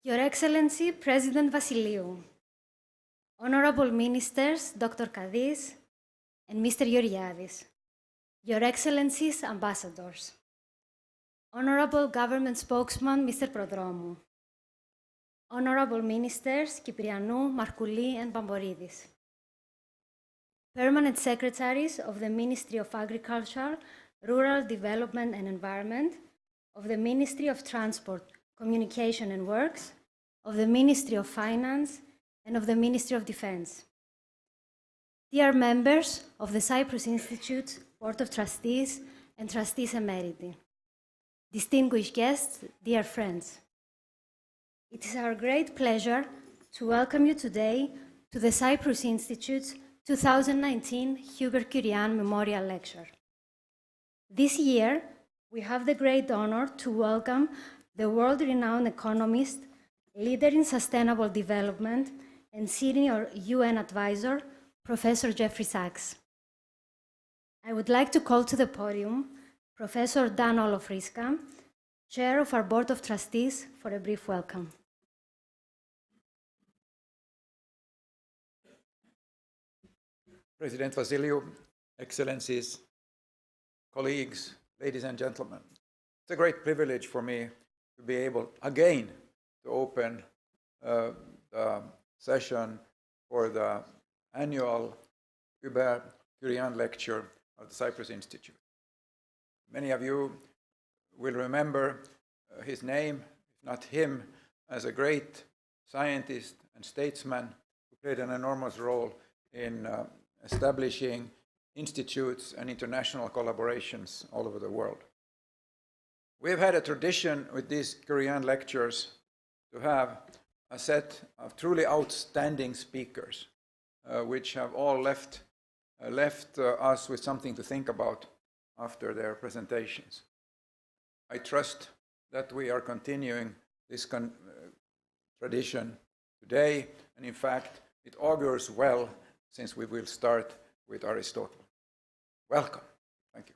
Your Excellency, President Vasiliou, Honorable Ministers, Dr. Kadis and Mr. Georgiadis, Your Excellencies, Ambassadors, Honorable Government Spokesman, Mr. Prodromou, Honorable Ministers, Kyprianou, Markouli and Bamboridis, Permanent Secretaries of the Ministry of Agriculture, Rural Development and Environment, of the Ministry of Transport, Communication and Works, of the Ministry of Finance, and of the Ministry of Defense. Dear members of the Cyprus Institute, Board of Trustees, and Trustees Emeriti, distinguished guests, dear friends, it is our great pleasure to welcome you today to the Cyprus Institute's 2019 Hubert Curien Memorial Lecture. This year, we have the great honor to welcome the world-renowned economist, leader in sustainable development, and senior UN advisor, Professor Jeffrey Sachs. I would like to call to the podium Professor Dan Olofriska, Chair of our Board of Trustees, for a brief welcome. President Vasiliou, Excellencies, colleagues, ladies and gentlemen, it's a great privilege for me to be able again to open the session for the annual Hubert Curien lecture of the Cyprus Institute. Many of you will remember his name, if not him, as a great scientist and statesman who played an enormous role in establishing institutes and international collaborations all over the world. We have had a tradition with these Curien lectures to have a set of truly outstanding speakers, which have all left us with something to think about after their presentations. I trust that we are continuing this tradition today, and in fact, it augurs well since we will start with Aristotle. Welcome. Thank you.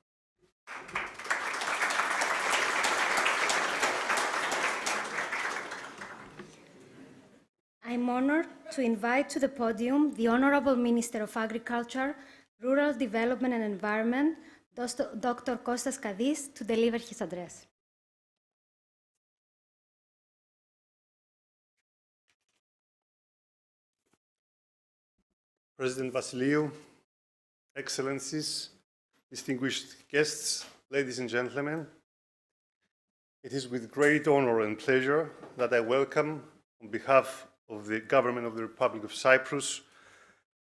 I'm honored to invite to the podium the Honorable Minister of Agriculture, Rural Development and Environment, Dr. Kostas Kadis, to deliver his address. President Vasiliou, Excellencies, distinguished guests, ladies and gentlemen, it is with great honor and pleasure that I welcome, on behalf of the Government of the Republic of Cyprus,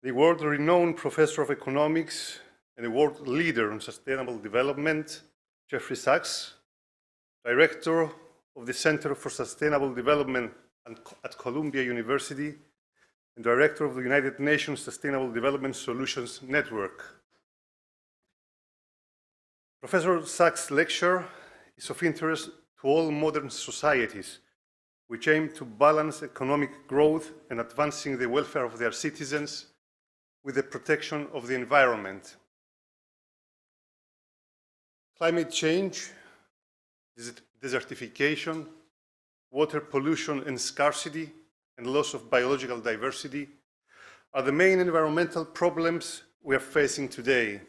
the world-renowned Professor of Economics and a world leader in sustainable development, Jeffrey Sachs, Director of the Center for Sustainable Development at Columbia University, and Director of the United Nations Sustainable Development Solutions Network. Professor Sachs' lecture is of interest to all modern societies, which aim to balance economic growth and advancing the welfare of their citizens with the protection of the environment. Climate change, desertification, water pollution and scarcity, and loss of biological diversity are the main environmental problems we are facing today.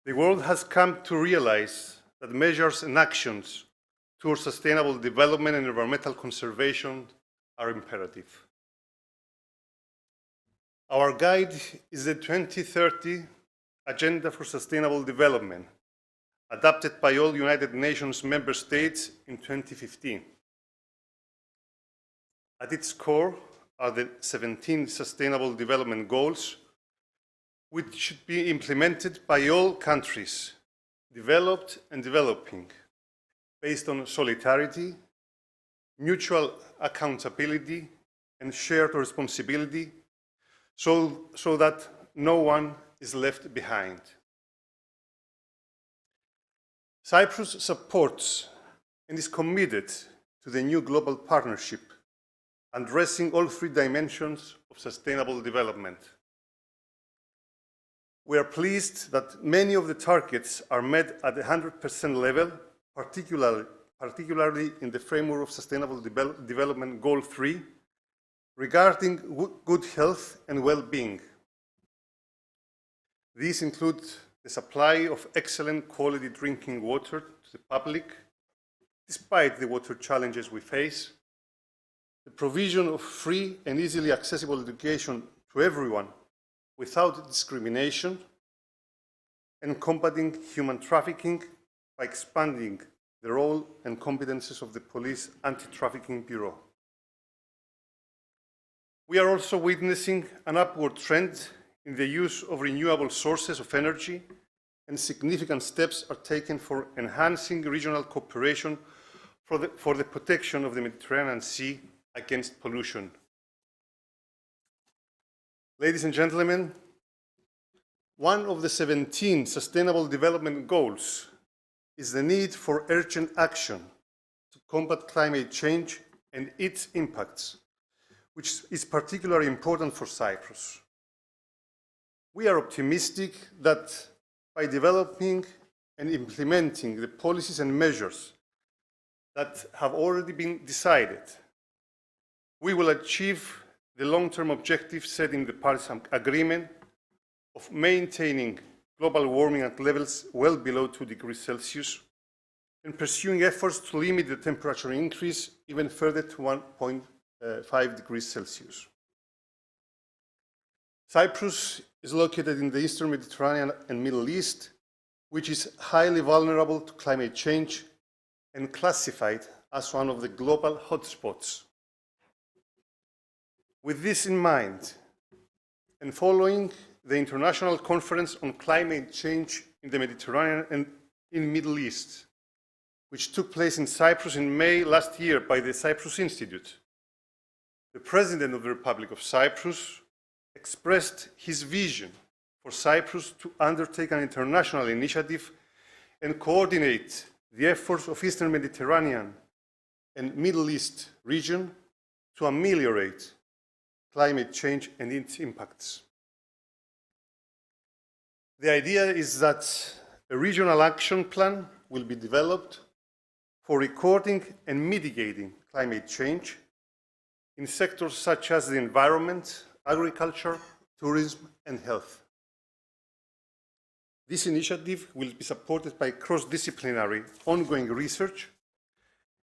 The world has come to realize that measures and actions towards sustainable development and environmental conservation are imperative. Our guide is the 2030 Agenda for Sustainable Development, adopted by all United Nations member states in 2015. At its core are the 17 Sustainable Development Goals, which should be implemented by all countries, developed and developing, based on solidarity, mutual accountability, and shared responsibility, so that no one is left behind. Cyprus supports and is committed to the new global partnership, addressing all three dimensions of sustainable development. We are pleased that many of the targets are met at the 100% level, particularly particularly in the framework of Sustainable Development Goal 3, regarding good health and well-being. These include the supply of excellent quality drinking water to the public, despite the water challenges we face, the provision of free and easily accessible education to everyone without discrimination, and combating human trafficking by expanding the role and competences of the Police Anti-Trafficking Bureau. We are also witnessing an upward trend in the use of renewable sources of energy, and significant steps are taken for enhancing regional cooperation for the protection of the Mediterranean Sea against pollution. Ladies and gentlemen, one of the 17 Sustainable Development Goals is the need for urgent action to combat climate change and its impacts, which is particularly important for Cyprus. We are optimistic that by developing and implementing the policies and measures that have already been decided, we will achieve the long-term objective set in the Paris Agreement of maintaining global warming at levels well below 2 degrees Celsius and pursuing efforts to limit the temperature increase even further to 1.5 degrees Celsius. Cyprus is located in the Eastern Mediterranean and Middle East, which is highly vulnerable to climate change and classified as one of the global hotspots. With this in mind, and following the International Conference on Climate Change in the Mediterranean and in Middle East, which took place in Cyprus in May last year by the Cyprus Institute, the President of the Republic of Cyprus expressed his vision for Cyprus to undertake an international initiative and coordinate the efforts of Eastern Mediterranean and Middle East region to ameliorate climate change and its impacts. The idea is that a regional action plan will be developed for recording and mitigating climate change in sectors such as the environment, agriculture, tourism, and health. This initiative will be supported by cross-disciplinary ongoing research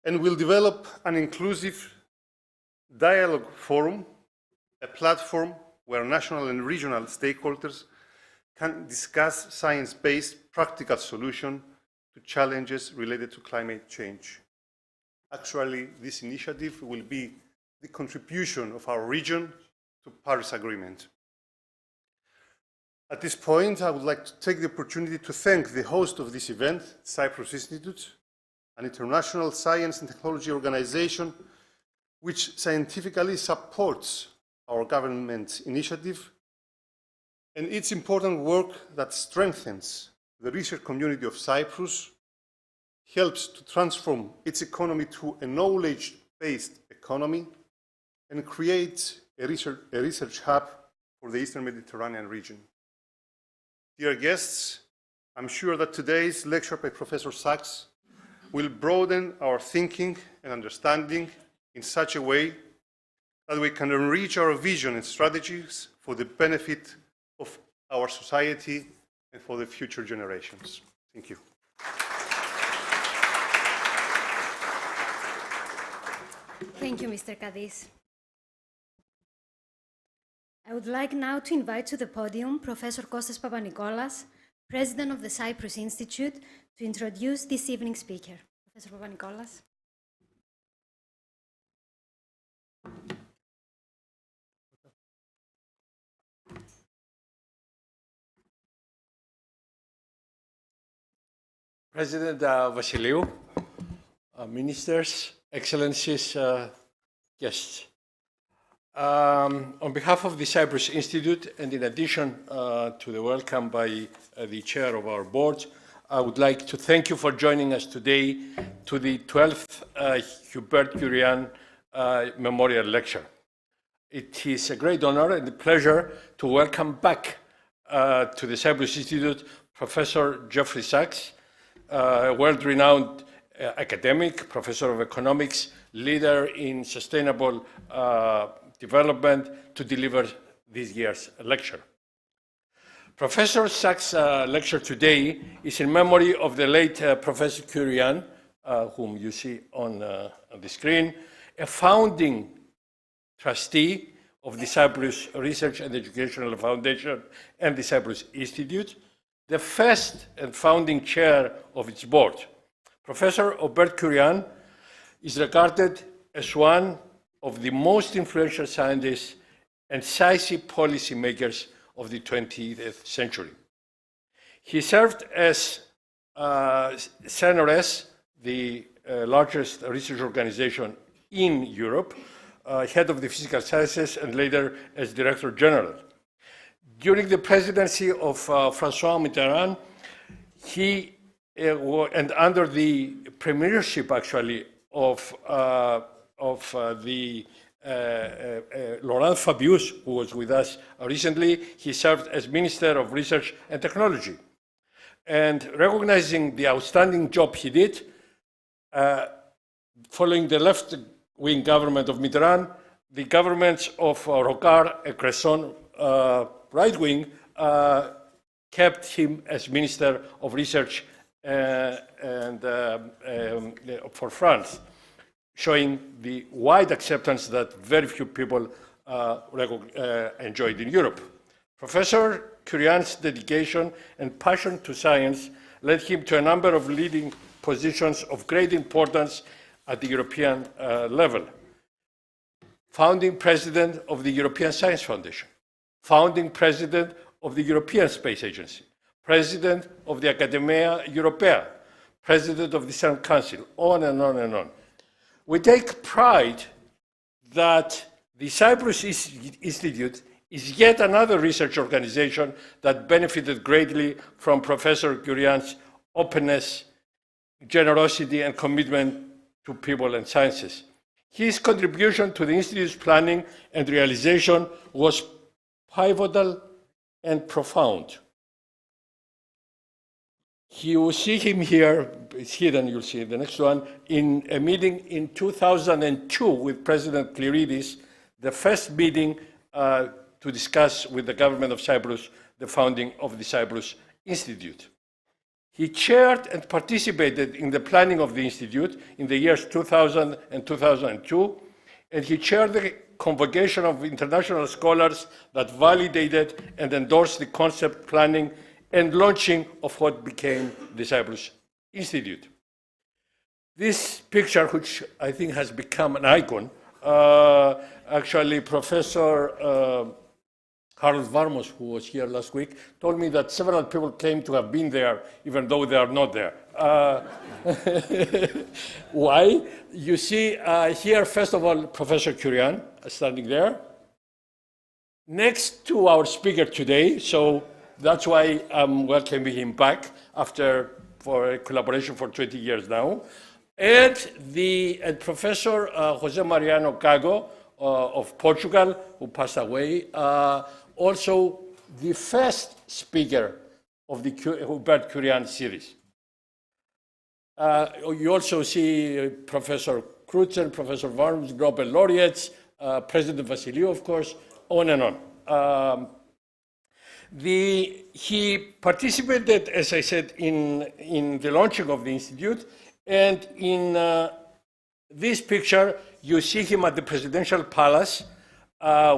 and will develop an inclusive dialogue forum, a platform where national and regional stakeholders can discuss science-based practical solutions to challenges related to climate change. Actually, this initiative will be the contribution of our region to Paris Agreement. At this point, I would like to take the opportunity to thank the host of this event, Cyprus Institute, an international science and technology organization which scientifically supports our government's initiative and its important work that strengthens the research community of Cyprus, helps to transform its economy to a knowledge-based economy, and creates a research hub for the Eastern Mediterranean region. Dear guests, I'm sure that today's lecture by Professor Sachs will broaden our thinking and understanding in such a way that we can enrich our vision and strategies for the benefit of our society and for the future generations. Thank you. Thank you, Mr. Kadis. I would like now to invite to the podium Professor Kostas Papanikolas, President of the Cyprus Institute, to introduce this evening's speaker. Professor Papanikolas. President Vassiliou, ministers, excellencies, guests. On behalf of the Cyprus Institute, and in addition to the welcome by the chair of our board, I would like to thank you for joining us today to the 12th Hubert Curien Memorial Lecture. It is a great honor and a pleasure to welcome back to the Cyprus Institute Professor Geoffrey Sachs, a world-renowned academic, professor of economics, leader in sustainable development, to deliver this year's lecture. Professor Sachs' lecture today is in memory of the late Professor Curien, whom you see on the screen, a founding trustee of the Cyprus Research and Educational Foundation and the Cyprus Institute, the first and founding chair of its board. Professor Hubert Curien is regarded as one of the most influential scientists and decisive policymakers of the 20th century. He served as CNRS, the largest research organization in Europe, head of the physical sciences, and later as Director General. During the presidency of François Mitterrand, and under the premiership, actually, of the Laurent Fabius, who was with us recently, he served as Minister of Research and Technology. And recognizing the outstanding job he did, following the left-wing government of Mitterrand, the governments of Rocard and Cresson, right-wing, kept him as Minister of Research for France, showing the wide acceptance that very few people enjoyed in Europe. Professor Curien's dedication and passion to science led him to a number of leading positions of great importance at the European level. Founding President of the European Science Foundation, founding President of the European Space Agency, President of the Academia Europea, President of the CERN Council, on and on and on. We take pride that the Cyprus Institute is yet another research organization that benefited greatly from Professor Curien's openness, generosity, and commitment to people and sciences. His contribution to the Institute's planning and realization was pivotal and profound. You will see him here, it's hidden, you'll see the next one, in a meeting in 2002 with President Clearidis, the first meeting to discuss with the government of Cyprus the founding of the Cyprus Institute. He chaired and participated in the planning of the Institute in the years 2000 and 2002, and he chaired the convocation of international scholars that validated and endorsed the concept, planning, and launching of what became the Cyprus Institute. This picture, which I think has become an icon, actually Professor Harold Varmos, who was here last week, told me that several people claim to have been there, even though they are not there. Why? You see here, first of all, Professor Curien standing there, next to our speaker today, so that's why I'm welcoming him back for a collaboration for 20 years now, and Professor Jose Mariano Cago of Portugal, who passed away, also the first speaker of the Hubert Curien series. You also see Professor Crutzen, Professor Varms, Nobel laureates, President Vassiliou, of course, on and on. He participated, as I said, in the launching of the Institute, and in this picture, you see him at the Presidential Palace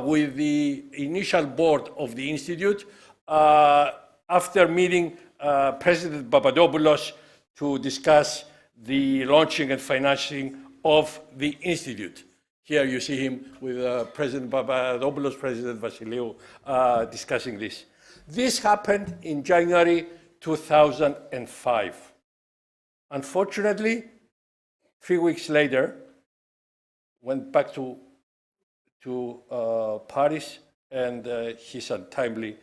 with the initial board of the Institute after meeting President Papadopoulos to discuss the launching and financing of the Institute. Here you see him with President Papadopoulos, President Vassiliou discussing this. This happened in January 2005. Unfortunately, 3 weeks later, went back to Paris, and his untimely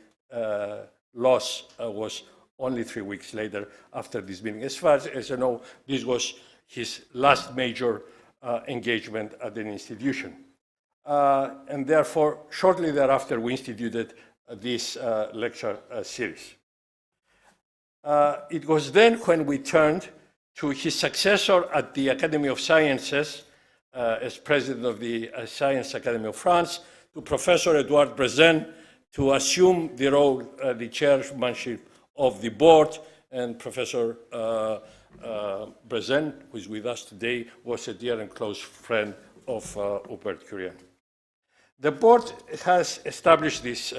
loss was only 3 weeks later after this meeting. As far as I know, this was his last major engagement at an institution. And therefore, shortly thereafter, we instituted this lecture series. It was then when we turned to his successor at the Academy of Sciences as president of the Science Academy of France, to Professor Edouard Brezen, to assume the role, the chairmanship of the board, and Professor Brezen, who is with us today, was a dear and close friend of Hubert Curien. The board has established this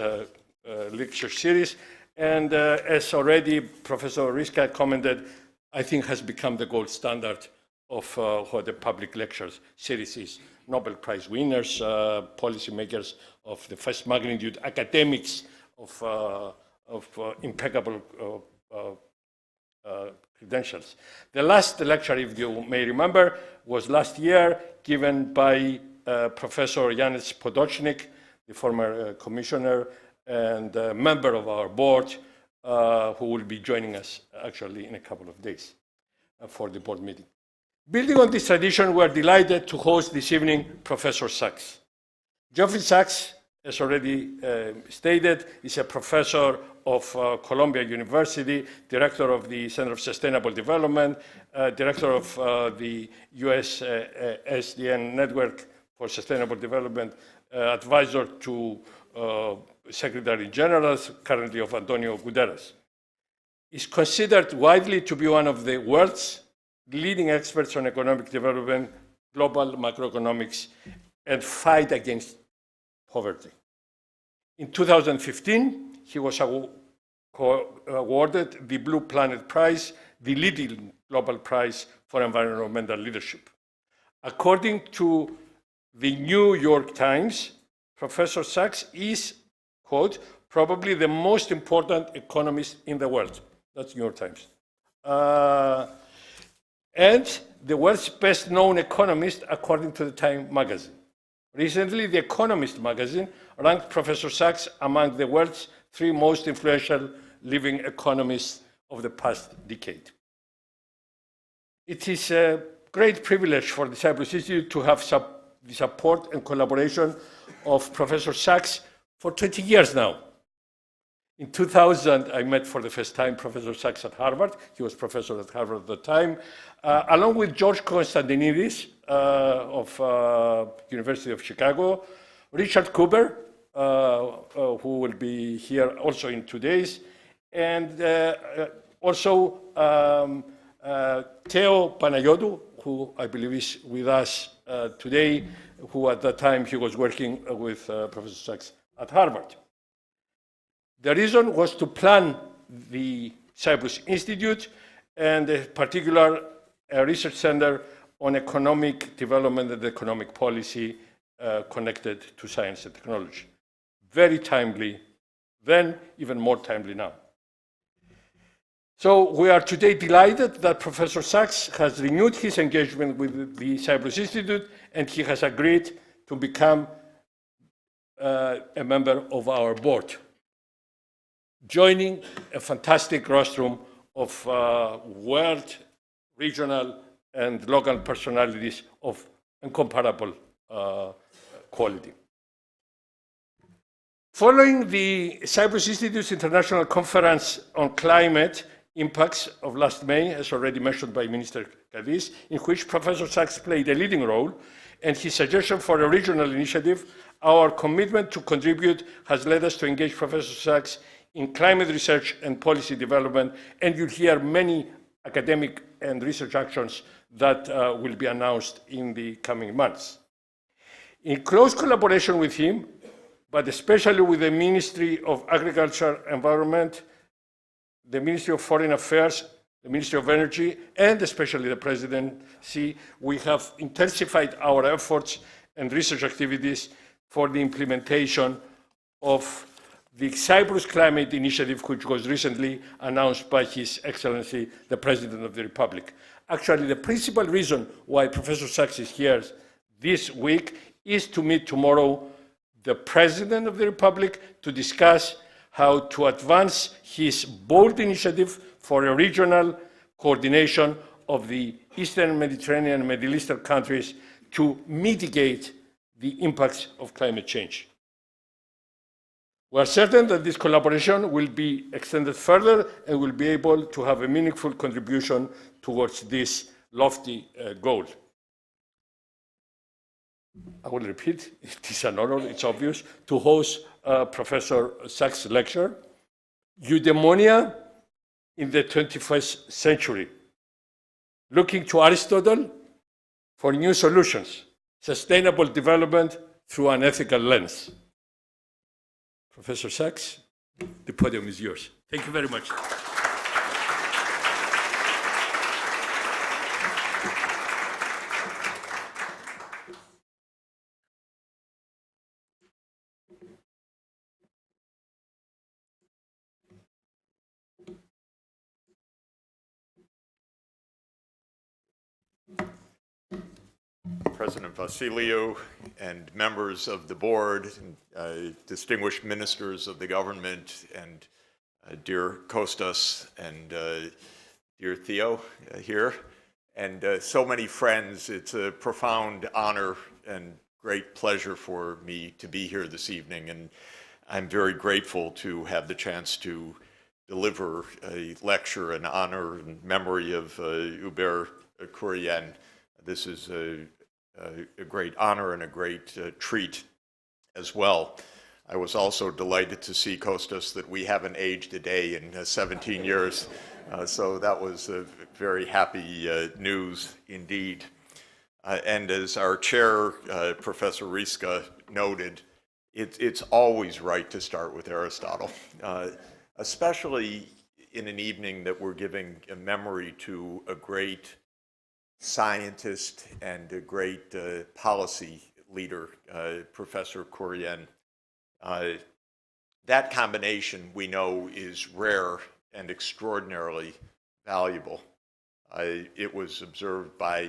lecture series, and as already Professor Riska commented, I think has become the gold standard of what the public lectures series is. Nobel Prize winners, policymakers of the first magnitude, academics of impeccable credentials. The last lecture, if you may remember, was last year given by Professor Yanis Podočnik, the former commissioner and member of our board, who will be joining us actually in a couple of days for the board meeting. Building on this tradition, we are delighted to host this evening Professor Sachs. Geoffrey Sachs, as already stated, is a professor of Columbia University, director of the Center of Sustainable Development, director of the US SDN Network for Sustainable Development, advisor to Secretary General, currently of Antonio Guterres. Is considered widely to be one of the world's leading experts on economic development, global macroeconomics, and fight against poverty. In 2015, he was awarded the Blue Planet Prize, the leading global prize for environmental leadership. According to the New York Times, Professor Sachs is, quote, probably the most important economist in the world. That's New York Times. And the world's best known economist, according to the Time magazine. Recently, The Economist magazine ranked Professor Sachs among the world's 3 most influential living economists of the past decade. It is a great privilege for the Cyprus Institute to have the support and collaboration of Professor Sachs for 20 years now. In 2000, I met for the first time Professor Sachs at Harvard. He was professor at Harvard at the time, along with George Konstantinidis of University of Chicago, Richard Hubert, who will be here also in 2 days, and also Theo Panagiotou, who I believe is with us today, who at that time he was working with Professor Sachs at Harvard. The reason was to plan the Cyprus Institute, and in particular a research center on economic development and economic policy connected to science and technology. Very timely then, even more timely now. So we are today delighted that Professor Sachs has renewed his engagement with the Cyprus Institute, and he has agreed to become a member of our board, joining a fantastic rostrum of world, regional, and local personalities of incomparable quality. Following the Cyprus Institute's International Conference on Climate Impacts of last May, as already mentioned by Minister Kadis, in which Professor Sachs played a leading role, and his suggestion for a regional initiative, our commitment to contribute has led us to engage Professor Sachs in climate research and policy development, and you'll hear many academic and research actions that will be announced in the coming months. In close collaboration with him, but especially with the Ministry of Agriculture, Environment, the Ministry of Foreign Affairs, the Ministry of Energy, and especially the Presidency, we have intensified our efforts and research activities for the implementation of the Cyprus Climate Initiative, which was recently announced by His Excellency, the President of the Republic. Actually, the principal reason why Professor Sachs is here this week is to meet tomorrow the President of the Republic to discuss how to advance his bold initiative for a regional coordination of the Eastern Mediterranean and Middle Eastern countries to mitigate the impacts of climate change. We are certain that this collaboration will be extended further and will be able to have a meaningful contribution towards this lofty goal. I will repeat, it is an honor, it's obvious, to host Professor Sachs' lecture, Eudaimonia in the 21st Century, looking to Aristotle for new solutions, sustainable development through an ethical lens. Professor Sachs, the podium is yours. Thank you very much. President Vassiliou and members of the board, distinguished ministers of the government, and dear Kostas and dear Theo here, and so many friends. It's a profound honor and great pleasure for me to be here this evening, and I'm very grateful to have the chance to deliver a lecture in honor and memory of Hubert Curien. This is a great honor and a great treat as well. I was also delighted to see, Kostas, that we haven't aged a day in 17 years. So that was very happy news indeed. And as our chair, Professor Riska, noted, it's always right to start with Aristotle, especially in an evening that we're giving a memory to a great scientist and a great policy leader, Professor Curien. That combination, we know, is rare and extraordinarily valuable. It was observed by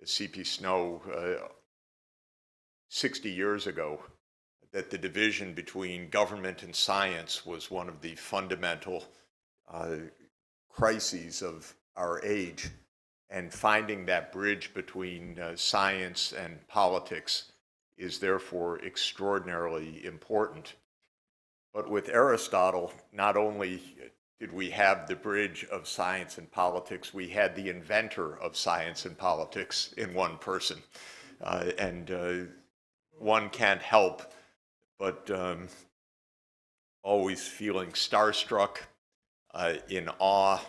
C.P. Snow 60 years ago that the division between government and science was one of the fundamental crises of our age. And finding that bridge between science and politics is therefore extraordinarily important. But with Aristotle, not only did we have the bridge of science and politics, we had the inventor of science and politics in one person. One can't help but always feeling starstruck, in awe,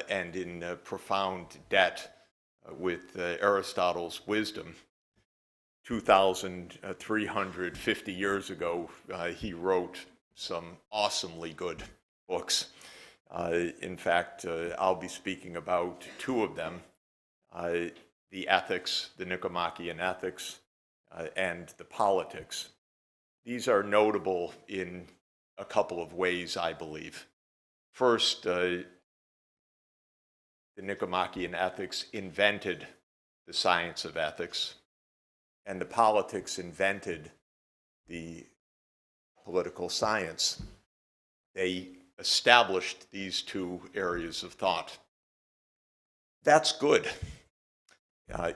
and in profound debt with Aristotle's wisdom. 2,350 years ago, he wrote some awesomely good books. In fact, I'll be speaking about two of them, the ethics, the Nicomachean ethics, and the politics. These are notable in a couple of ways, I believe. First, the Nicomachean ethics invented the science of ethics, and the politics invented the political science. They established these two areas of thought. That's good.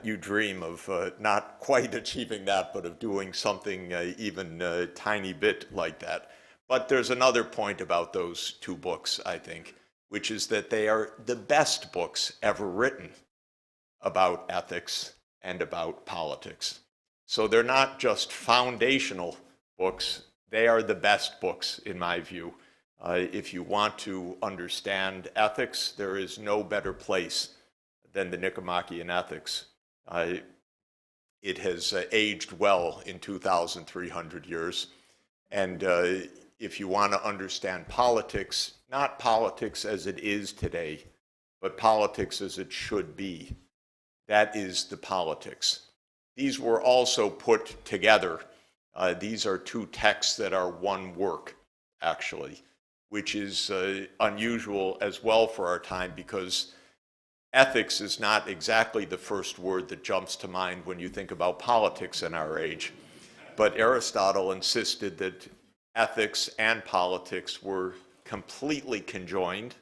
You dream of not quite achieving that, but of doing something even a tiny bit like that. But there's another point about those two books, I think, which is that they are the best books ever written about ethics and about politics. So they're not just foundational books, they are the best books, in my view. If you want to understand ethics, there is no better place than the Nicomachean ethics. It has aged well in 2,300 years. And if you want to understand politics, not politics as it is today, but politics as it should be, that is the politics. These were also put together. These are two texts that are one work, actually, which is unusual as well for our time, because ethics is not exactly the first word that jumps to mind when you think about politics in our age. But Aristotle insisted that ethics and politics were completely conjoined,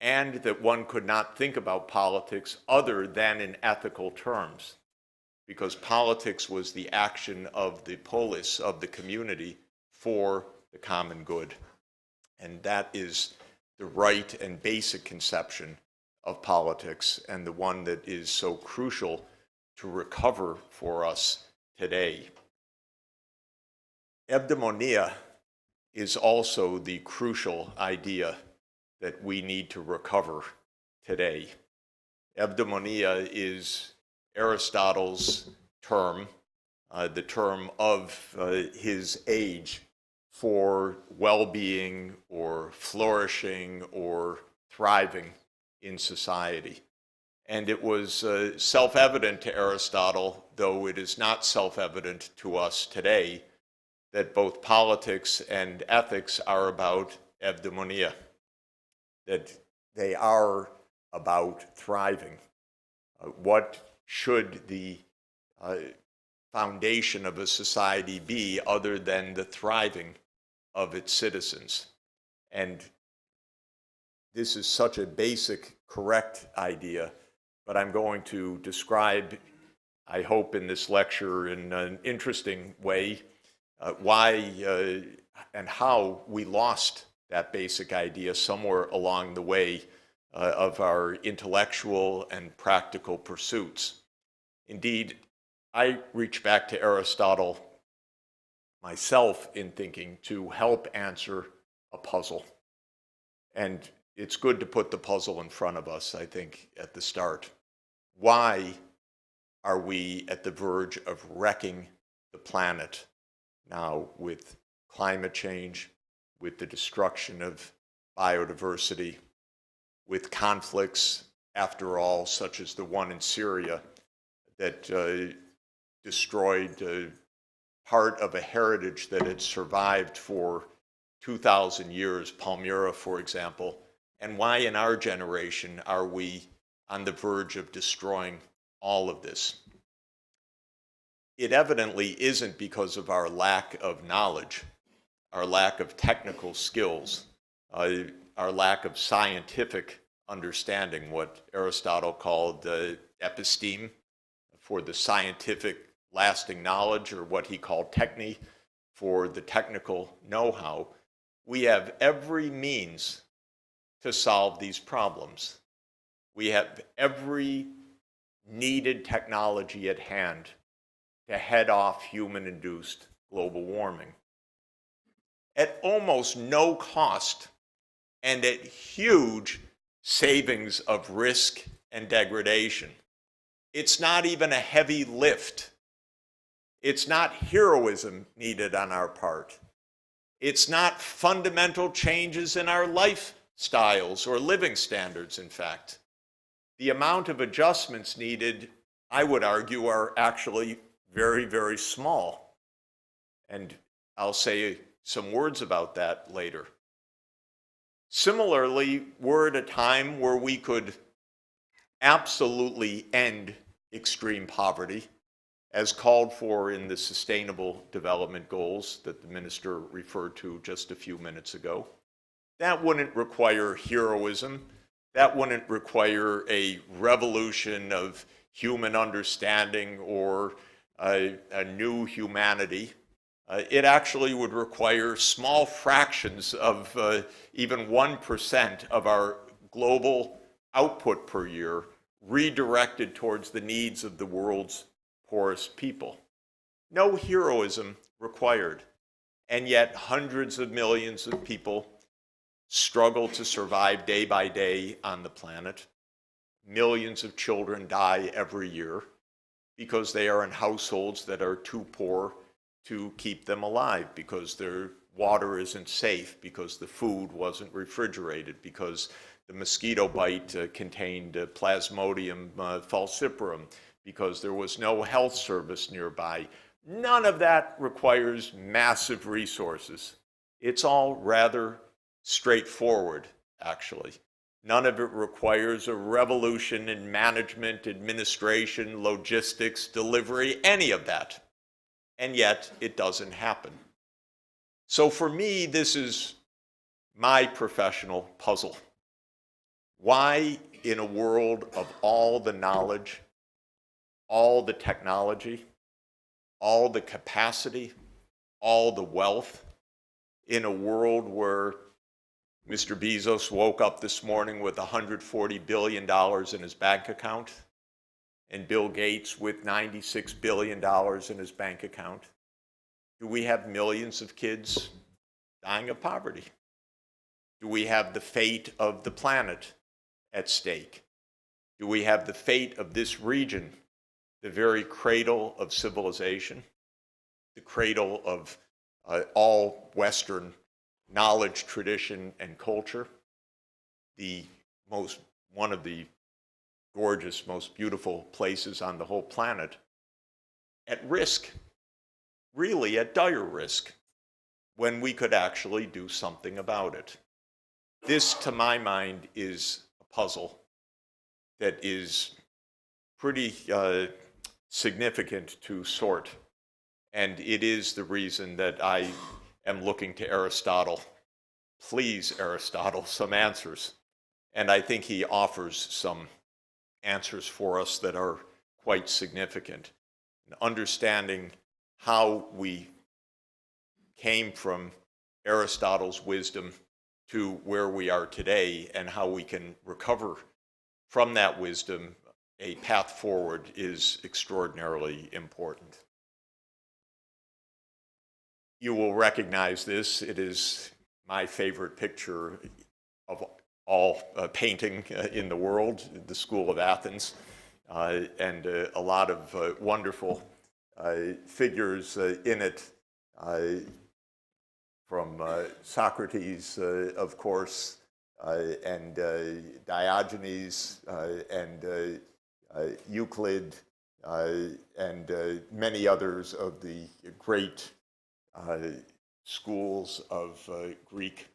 and that one could not think about politics other than in ethical terms, because politics was the action of the polis, of the community, for the common good. And that is the right and basic conception of politics, and the one that is so crucial to recover for us today. Eudaimonia is also the crucial idea that we need to recover today. Eudaimonia is Aristotle's term, the term of his age for well-being or flourishing or thriving in society. And it was self-evident to Aristotle, though it is not self-evident to us today, that both politics and ethics are about eudaimonia, that they are about thriving. What should the foundation of a society be other than the thriving of its citizens? And this is such a basic, correct idea, but I'm going to describe, I hope in this lecture in an interesting way, why and how we lost that basic idea somewhere along the way of our intellectual and practical pursuits. Indeed, I reach back to Aristotle myself in thinking to help answer a puzzle. And it's good to put the puzzle in front of us, I think, at the start. Why are we at the verge of wrecking the planet now with climate change, with the destruction of biodiversity, with conflicts, after all, such as the one in Syria that destroyed part of a heritage that had survived for 2,000 years, Palmyra, for example, and why in our generation are we on the verge of destroying all of this? It evidently isn't because of our lack of knowledge, our lack of technical skills, our lack of scientific understanding, what Aristotle called episteme, for the scientific lasting knowledge, or what he called techne, for the technical know-how. We have every means to solve these problems. We have every needed technology at hand to head off human-induced global warming at almost no cost and at huge savings of risk and degradation. It's not even a heavy lift. It's not heroism needed on our part. It's not fundamental changes in our lifestyles or living standards, in fact. The amount of adjustments needed, I would argue, are actually very, very small. And I'll say some words about that later. Similarly, we're at a time where we could absolutely end extreme poverty, as called for in the Sustainable Development Goals that the minister referred to just a few minutes ago. That wouldn't require heroism. That wouldn't require a revolution of human understanding or a new humanity. It actually would require small fractions of even 1% of our global output per year redirected towards the needs of the world's poorest people. No heroism required. And yet hundreds of millions of people struggle to survive day by day on the planet. Millions of children die every year because they are in households that are too poor to keep them alive, because their water isn't safe, because the food wasn't refrigerated, because the mosquito bite contained Plasmodium falciparum, because there was no health service nearby. None of that requires massive resources. It's all rather straightforward, actually. None of it requires a revolution in management, administration, logistics, delivery, any of that. And yet, it doesn't happen. So for me, this is my professional puzzle. Why, in a world of all the knowledge, all the technology, all the capacity, all the wealth, in a world where Mr. Bezos woke up this morning with $140 billion in his bank account, and Bill Gates with $96 billion in his bank account? Do we have millions of kids dying of poverty? Do we have the fate of the planet at stake? Do we have the fate of this region, the very cradle of civilization, the cradle of all Western knowledge, tradition, and culture, one of the gorgeous, most beautiful places on the whole planet, at risk, really at dire risk, when we could actually do something about it? This, to my mind, is a puzzle that is pretty significant to sort. And it is the reason that I am looking to Aristotle. Please, Aristotle, some answers. And I think he offers some answers for us that are quite significant. Understanding how we came from Aristotle's wisdom to where we are today and how we can recover from that wisdom, a path forward, is extraordinarily important. You will recognize this. It is my favorite picture of all painting in the world, the School of Athens, and a lot of wonderful figures in it, from Socrates, of course, and Diogenes, and Euclid, and many others of the great schools of Greek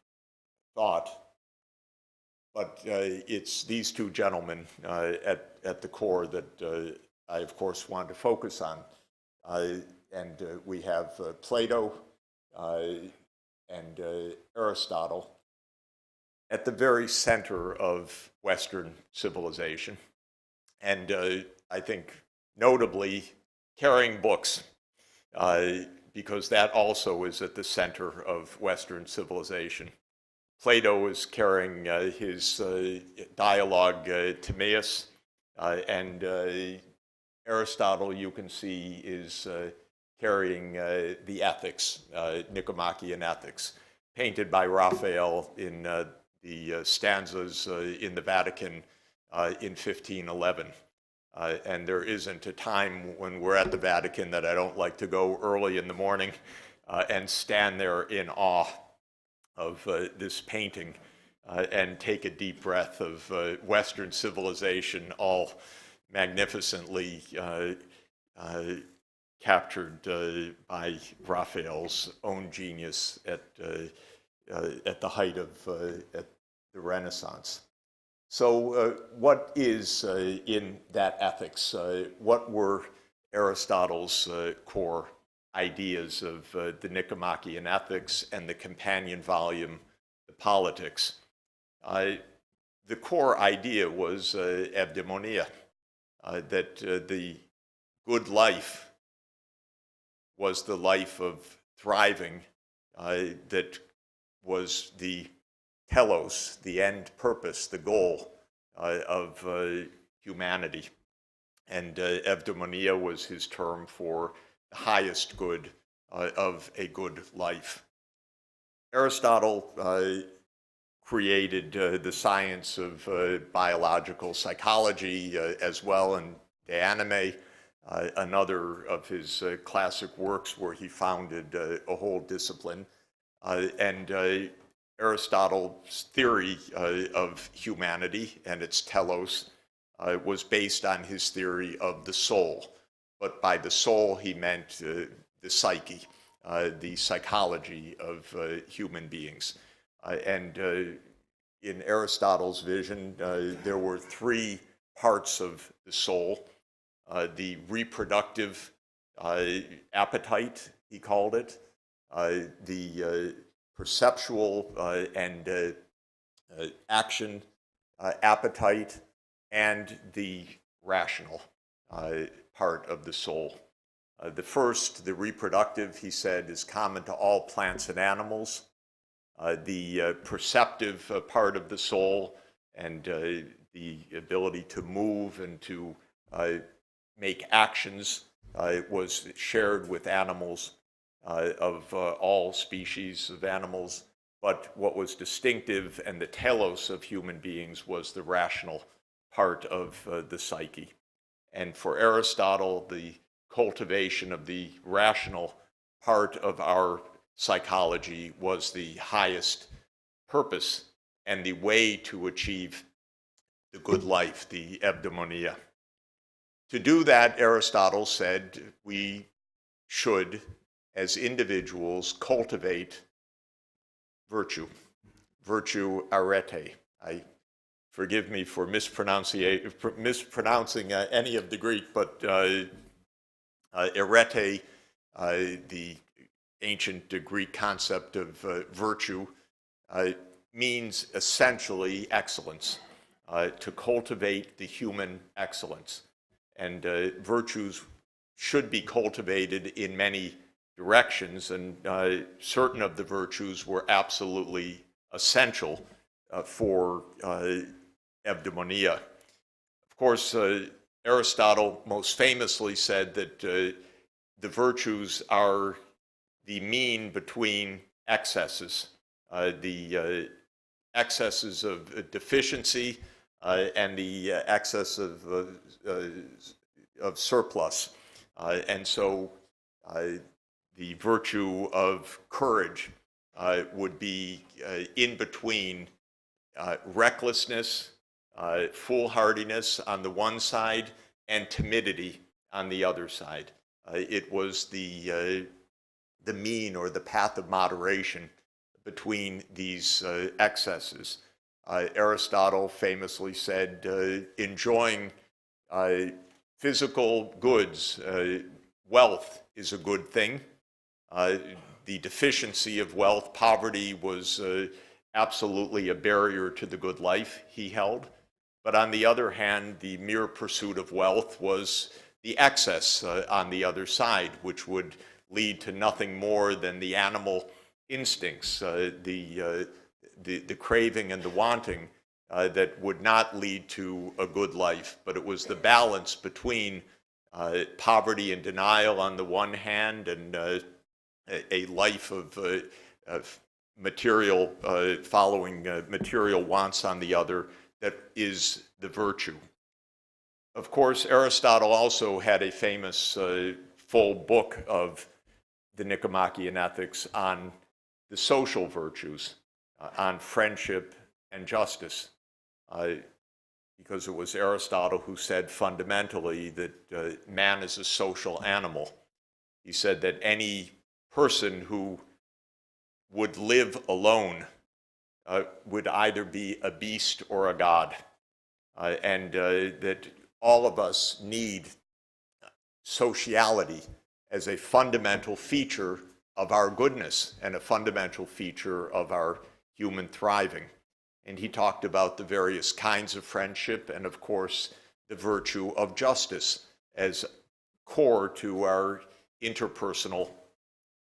thought. But it's these two gentlemen at the core that I, of course, want to focus on. And we have Plato and Aristotle at the very center of Western civilization. And I think notably carrying books, because that also is at the center of Western civilization. Plato is carrying his dialogue Timaeus, and Aristotle, you can see, is carrying the ethics, Nicomachean ethics, painted by Raphael in the stanzas in the Vatican in 1511. And there isn't a time when we're at the Vatican that I don't like to go early in the morning and stand there in awe of this painting and take a deep breath of Western civilization, all magnificently captured by Raphael's own genius at the height of at the Renaissance. So what is in that ethics? What were Aristotle's core ideas of the Nicomachean Ethics and the companion volume, The Politics? The core idea was eudaimonia, that the good life was the life of thriving, that was the telos, the end purpose, the goal of humanity. And eudaimonia was his term for the highest good of a good life. Aristotle created the science of biological psychology as well, and Eudaimonia, another of his classic works where he founded a whole discipline. And Aristotle's theory of humanity and its telos was based on his theory of the soul. But by the soul, he meant the psyche, the psychology of human beings. And in Aristotle's vision, there were three parts of the soul. The reproductive appetite, he called it, the perceptual and action appetite, and the rational part of the soul. The first, the reproductive, he said, is common to all plants and animals. the perceptive part of the soul, and the ability to move and to make actions was shared with animals of all species of animals. But what was distinctive and the telos of human beings was the rational part of the psyche. And for Aristotle, the cultivation of the rational part of our psychology was the highest purpose and the way to achieve the good life, the Eudaimonia. To do that, Aristotle said we should, as individuals, cultivate virtue arete. Forgive me for mispronouncing any of the Greek, but arete, the ancient Greek concept of virtue, means essentially excellence, to cultivate the human excellence. And virtues should be cultivated in many directions, and certain of the virtues were absolutely essential for eudaimonia. Of course, Aristotle most famously said that the virtues are the mean between excesses, the excesses of deficiency and the excess of surplus. And so the virtue of courage would be in between recklessness, foolhardiness on the one side, and timidity on the other side. It was the mean or the path of moderation between these excesses. Aristotle famously said, enjoying physical goods, wealth is a good thing. The deficiency of wealth, poverty, was absolutely a barrier to the good life, he held. But on the other hand, the mere pursuit of wealth was the excess on the other side, which would lead to nothing more than the animal instincts, the craving and the wanting that would not lead to a good life. But it was the balance between poverty and denial on the one hand, and a life of material, following material wants on the other, that is the virtue. Of course, Aristotle also had a famous full book of the Nicomachean ethics on the social virtues, on friendship and justice, because it was Aristotle who said fundamentally that man is a social animal. He said that any person who would live alone would either be a beast or a god, and that all of us need sociality as a fundamental feature of our goodness and a fundamental feature of our human thriving. And he talked about the various kinds of friendship and, of course, the virtue of justice as core to our interpersonal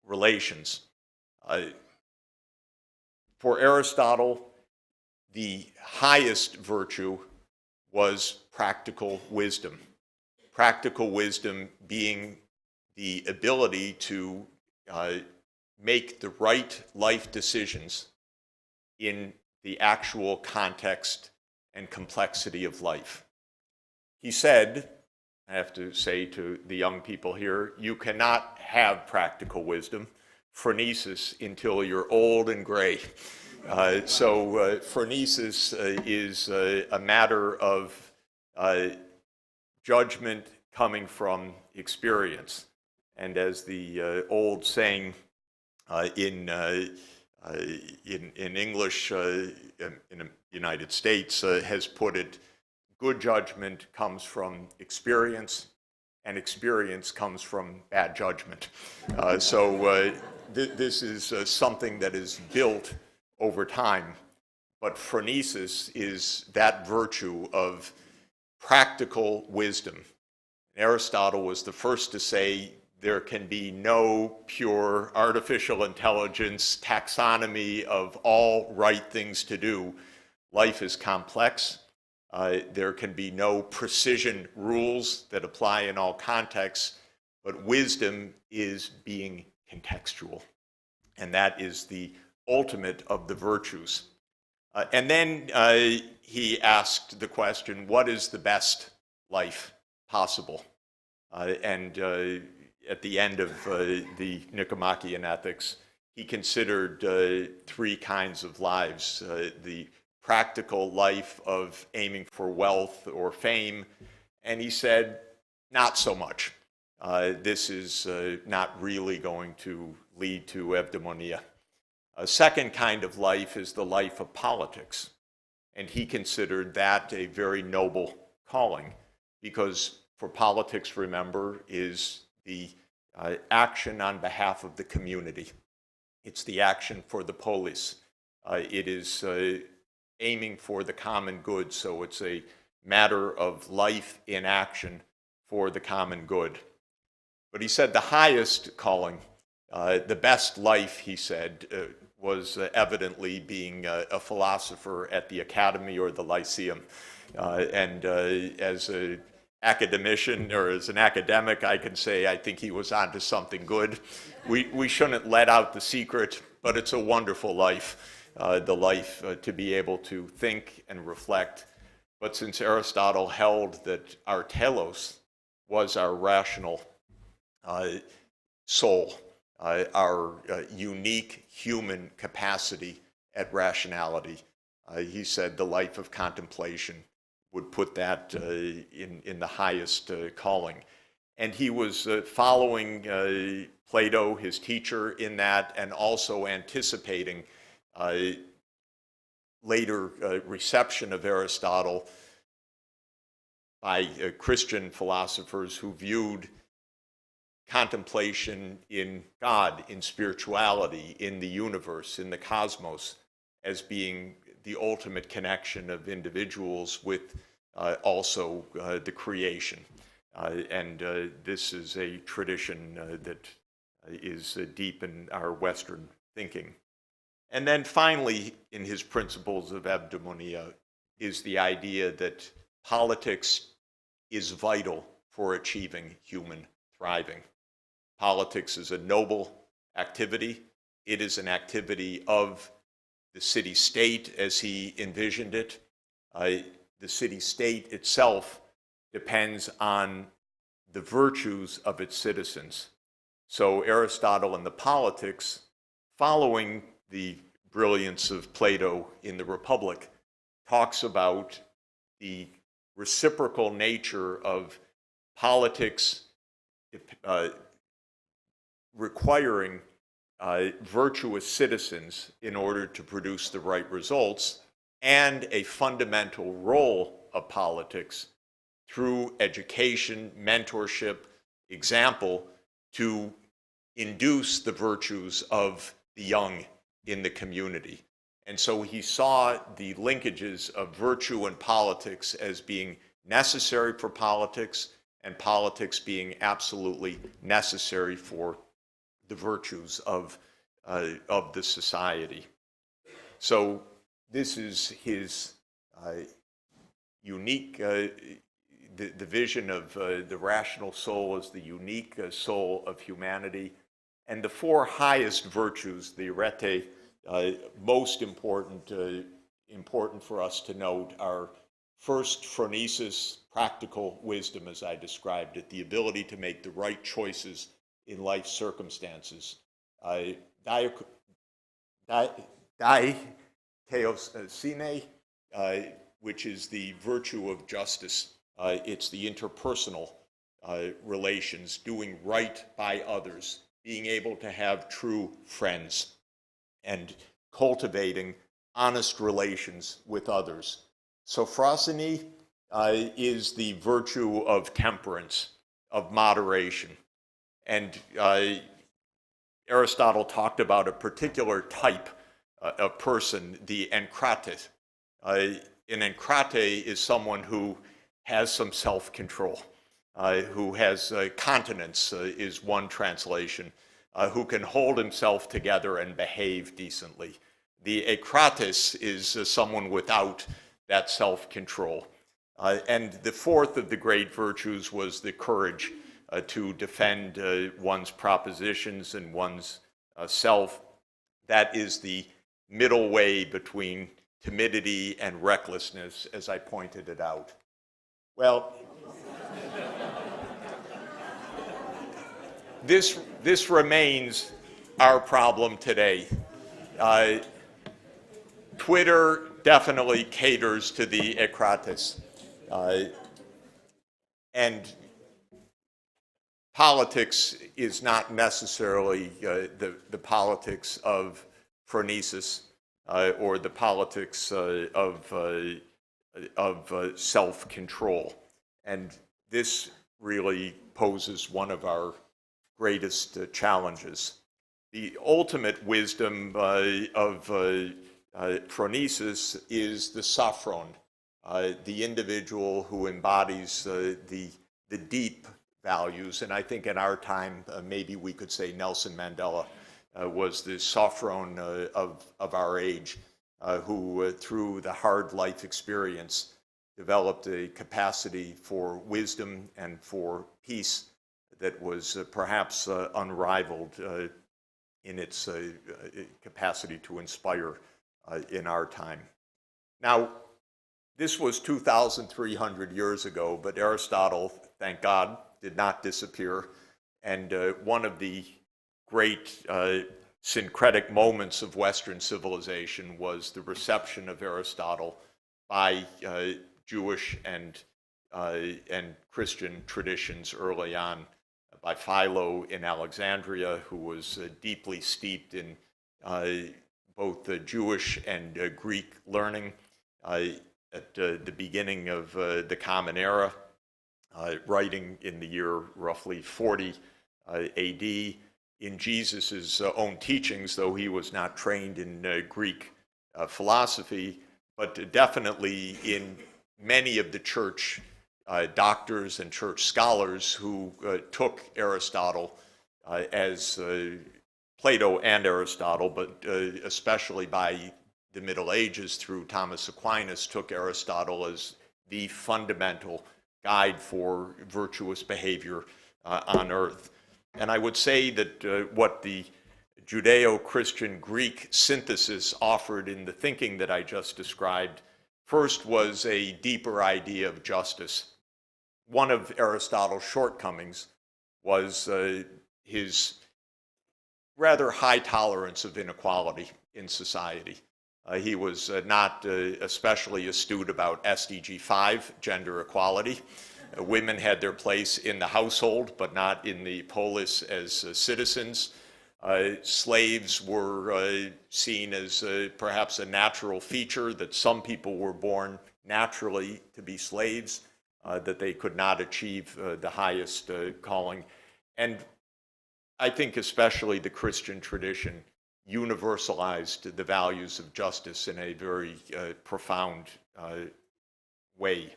relations. For Aristotle, the highest virtue was practical wisdom. Practical wisdom being the ability to make the right life decisions in the actual context and complexity of life. He said, I have to say to the young people here, you cannot have practical wisdom, phronesis, until you're old and gray. So phronesis is a matter of judgment coming from experience. And as the old saying in English in the United States has put it, good judgment comes from experience, and experience comes from bad judgment. So this is something that is built over time. But phronesis is that virtue of practical wisdom. Aristotle was the first to say there can be no pure artificial intelligence taxonomy of all right things to do. Life is complex. There can be no precision rules that apply in all contexts, but wisdom is being contextual. And that is the ultimate of the virtues. And then he asked the question, what is the best life possible? And at the end of the Nicomachean ethics, he considered three kinds of lives. The practical life of aiming for wealth or fame, and he said, not so much. This is not really going to lead to eudaimonia. A second kind of life is the life of politics, and he considered that a very noble calling, because for politics, remember, is the action on behalf of the community. It's the action for the polis. It is aiming for the common good, so it's a matter of life in action for the common good. But he said the highest calling, the best life, he said, was evidently being a philosopher at the academy or the lyceum. And as an academician or as an academic, I can say I think he was onto something good. We shouldn't let out the secret, but it's a wonderful life, the life to be able to think and reflect. But since Aristotle held that our telos was our rational soul, our unique human capacity at rationality, he said the life of contemplation would put that in the highest calling. And he was following Plato, his teacher, in that, and also anticipating later reception of Aristotle by Christian philosophers who viewed contemplation in God, in spirituality, in the universe, in the cosmos, as being the ultimate connection of individuals with also the creation. And this is a tradition that is deep in our Western thinking. And then finally, in his principles of eudaimonia, is the idea that politics is vital for achieving human thriving. Politics is a noble activity. It is an activity of the city-state as he envisioned it. The city-state itself depends on the virtues of its citizens. So Aristotle in the Politics, following the brilliance of Plato in the Republic, talks about the reciprocal nature of politics requiring virtuous citizens in order to produce the right results, and a fundamental role of politics through education, mentorship, example, to induce the virtues of the young in the community. And so he saw the linkages of virtue and politics as being necessary for politics, and politics being absolutely necessary for the virtues of the society. So this is his unique, the vision of the rational soul as the unique soul of humanity. And the four highest virtues, the arete, most important for us to note, are first, phronesis, practical wisdom, as I described it, the ability to make the right choices in life circumstances. Dikaiosune, which is the virtue of justice. It's the interpersonal relations, doing right by others, being able to have true friends, and cultivating honest relations with others. Sophrosine is the virtue of temperance, of moderation. And Aristotle talked about a particular type of person, the enkrate. An enkrate is someone who has some self-control. who has continence is one translation, who can hold himself together and behave decently. The akrates is someone without that self-control. And the fourth of the great virtues was the courage to defend one's propositions and one's self. That is the middle way between timidity and recklessness, as I pointed it out. Well, this remains our problem today. Twitter definitely caters to the akrates. And politics is not necessarily the politics of phronesis or the politics of self-control. And this really poses one of our greatest challenges. The ultimate wisdom of phronesis is the sophron, the individual who embodies the deep values. And I think in our time, maybe we could say Nelson Mandela was the sophron of our age, who through the hard life experience developed a capacity for wisdom and for peace that was perhaps unrivaled in its capacity to inspire in our time. Now, this was 2,300 years ago, but Aristotle, thank God, did not disappear. And one of the great syncretic moments of Western civilization was the reception of Aristotle by Jewish and Christian traditions early on, by Philo in Alexandria, who was deeply steeped in both Jewish and Greek learning at the beginning of the Common Era, writing in the year roughly 40 AD. In Jesus' own teachings, though he was not trained in Greek philosophy, but definitely in many of the church doctors and church scholars who took Aristotle as Plato and Aristotle, but especially by the Middle Ages through Thomas Aquinas, took Aristotle as the fundamental guide for virtuous behavior on earth. And I would say that what the Judeo-Christian Greek synthesis offered in the thinking that I just described first was a deeper idea of justice. One of Aristotle's shortcomings was his rather high tolerance of inequality in society. He was not especially astute about SDG 5, gender equality. Women had their place in the household, but not in the polis as citizens. Slaves were seen as perhaps a natural feature, that some people were born naturally to be slaves, that they could not achieve the highest calling. And I think especially the Christian tradition universalized the values of justice in a very profound way.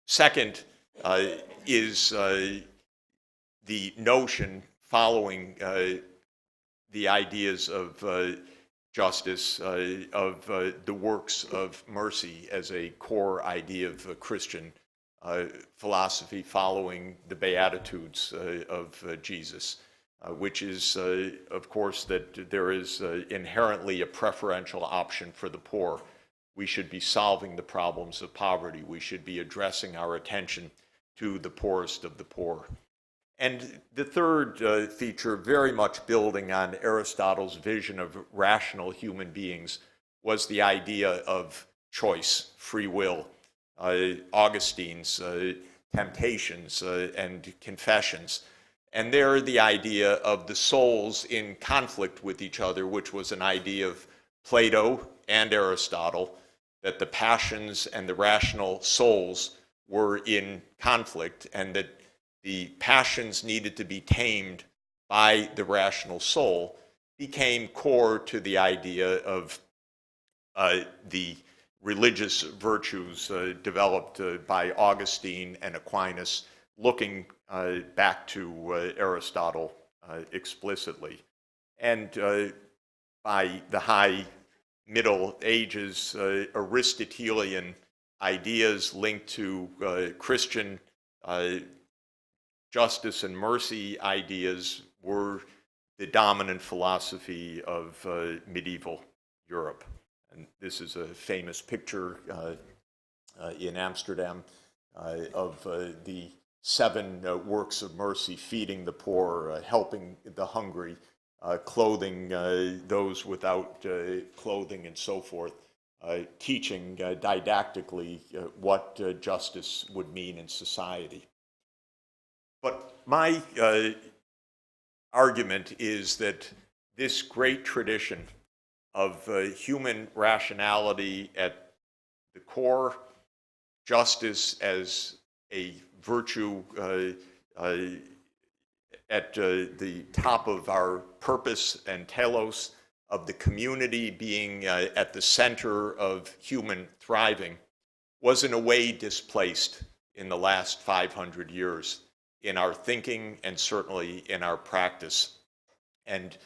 Second is the notion following the ideas of justice, of the works of mercy as a core idea of Christian philosophy following the Beatitudes of Jesus, which is, of course, that there is inherently a preferential option for the poor. We should be solving the problems of poverty. We should be addressing our attention to the poorest of the poor. And the third feature, very much building on Aristotle's vision of rational human beings, was the idea of choice, free will. Augustine's Temptations and Confessions. And there the idea of the souls in conflict with each other, which was an idea of Plato and Aristotle, that the passions and the rational souls were in conflict, and that the passions needed to be tamed by the rational soul, became core to the idea of the religious virtues developed by Augustine and Aquinas, looking back to Aristotle explicitly. And by the high Middle Ages, Aristotelian ideas linked to Christian justice and mercy ideas were the dominant philosophy of medieval Europe. And this is a famous picture in Amsterdam of the 7 works of mercy: feeding the poor, helping the hungry, clothing those without clothing, and so forth, teaching didactically what justice would mean in society. But my argument is that this great tradition of human rationality at the core, justice as a virtue at the top of our purpose and telos, of the community being at the center of human thriving, was in a way displaced in the last 500 years in our thinking and certainly in our practice. And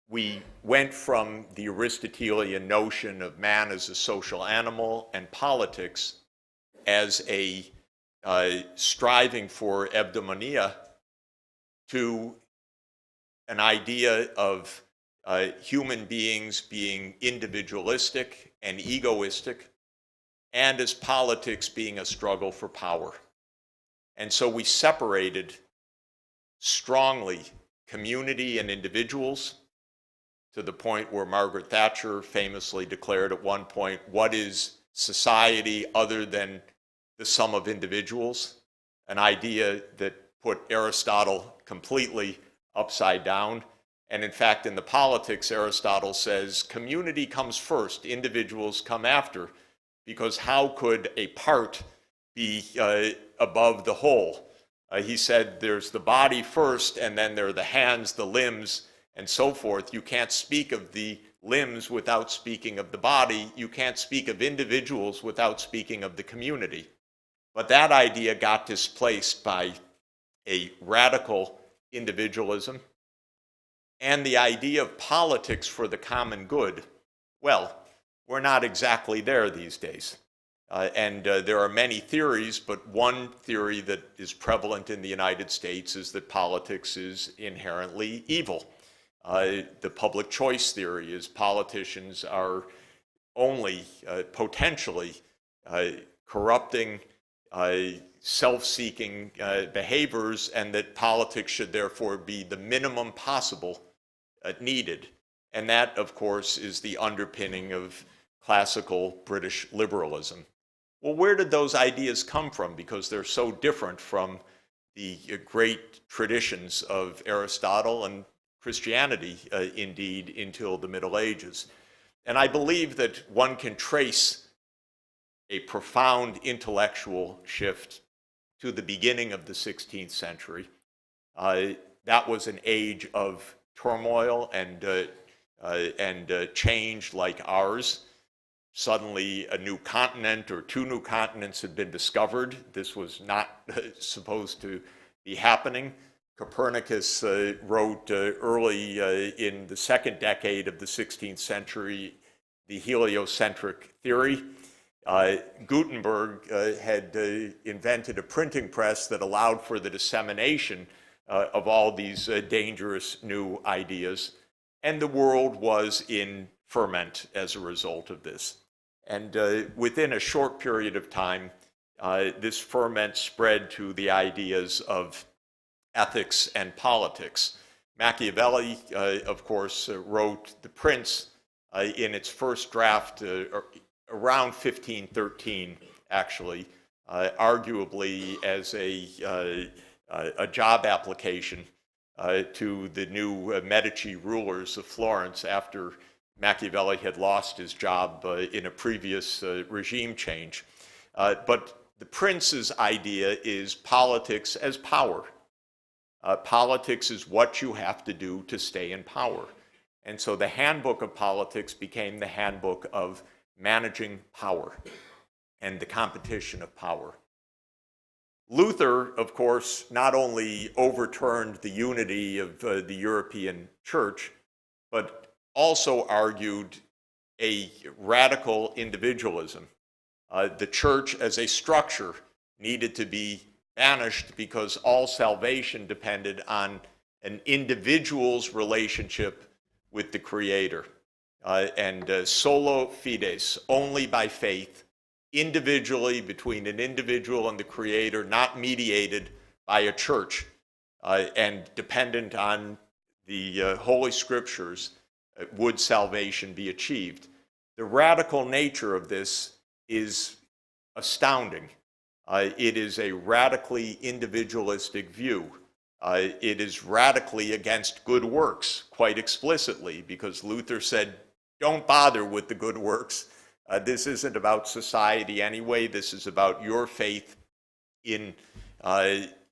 we went from the Aristotelian notion of man as a social animal and politics as a striving for eudaimonia to an idea of human beings being individualistic and egoistic, and as politics being a struggle for power. And so we separated strongly community and individuals, to the point where Margaret Thatcher famously declared at one point, "What is society other than the sum of individuals?" An idea that put Aristotle completely upside down. And in fact, in the politics, Aristotle says community comes first, individuals come after, because how could a part be above the whole? He said there's the body first, and then there are the hands, the limbs, and so forth. You can't speak of the limbs without speaking of the body. You can't speak of individuals without speaking of the community. But that idea got displaced by a radical individualism and the idea of politics for the common good. Well, we're not exactly there these days. And there are many theories, but one theory that is prevalent in the United States is that politics is inherently evil. The public choice theory is politicians are only potentially corrupting, self-seeking behaviors, and that politics should therefore be the minimum possible needed. And that, of course, is the underpinning of classical British liberalism. Well, where did those ideas come from? Because they're so different from the great traditions of Aristotle and Christianity, indeed, until the Middle Ages. And I believe that one can trace a profound intellectual shift to the beginning of the 16th century. That was an age of turmoil and change like ours. Suddenly a new continent or 2 new continents had been discovered. This was not supposed to be happening. Copernicus wrote early in the 2nd decade of the 16th century the heliocentric theory. Gutenberg had invented a printing press that allowed for the dissemination of all these dangerous new ideas, and the world was in ferment as a result of this. And within a short period of time, this ferment spread to the ideas of ethics and politics. Machiavelli, of course, wrote The Prince in its first draft around 1513, actually, arguably as a job application to the new Medici rulers of Florence after Machiavelli had lost his job in a previous regime change. But the Prince's idea is politics as power. Politics is what you have to do to stay in power. And so the handbook of politics became the handbook of managing power and the competition of power. Luther, of course, not only overturned the unity of the European Church, but also argued a radical individualism. The church as a structure needed to be banished because all salvation depended on an individual's relationship with the Creator. Solo fides, only by faith, individually between an individual and the Creator, not mediated by a church, and dependent on the Holy Scriptures, would salvation be achieved. The radical nature of this is astounding. It is a radically individualistic view. It is radically against good works, quite explicitly, because Luther said, don't bother with the good works. This isn't about society anyway. This is about your faith in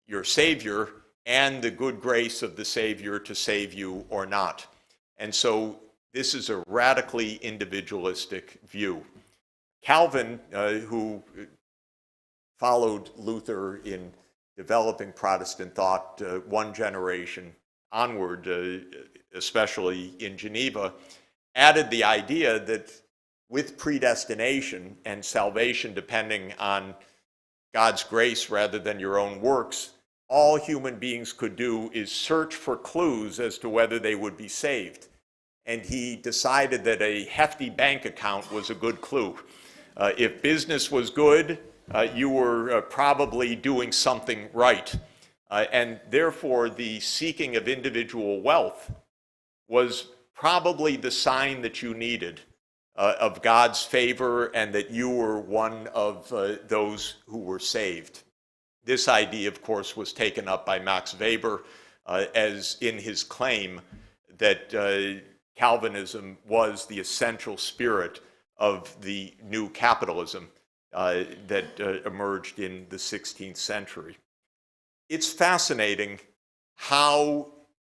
your Savior and the good grace of the Savior to save you or not. And so this is a radically individualistic view. Calvin, who followed Luther in developing Protestant thought one generation onward, especially in Geneva, added the idea that with predestination and salvation depending on God's grace rather than your own works, all human beings could do is search for clues as to whether they would be saved. And he decided that a hefty bank account was a good clue. If business was good, you were probably doing something right. And therefore, the seeking of individual wealth was probably the sign that you needed of God's favor and that you were one of those who were saved. This idea, of course, was taken up by Max Weber as in his claim that Calvinism was the essential spirit of the new capitalism that emerged in the 16th century. It's fascinating how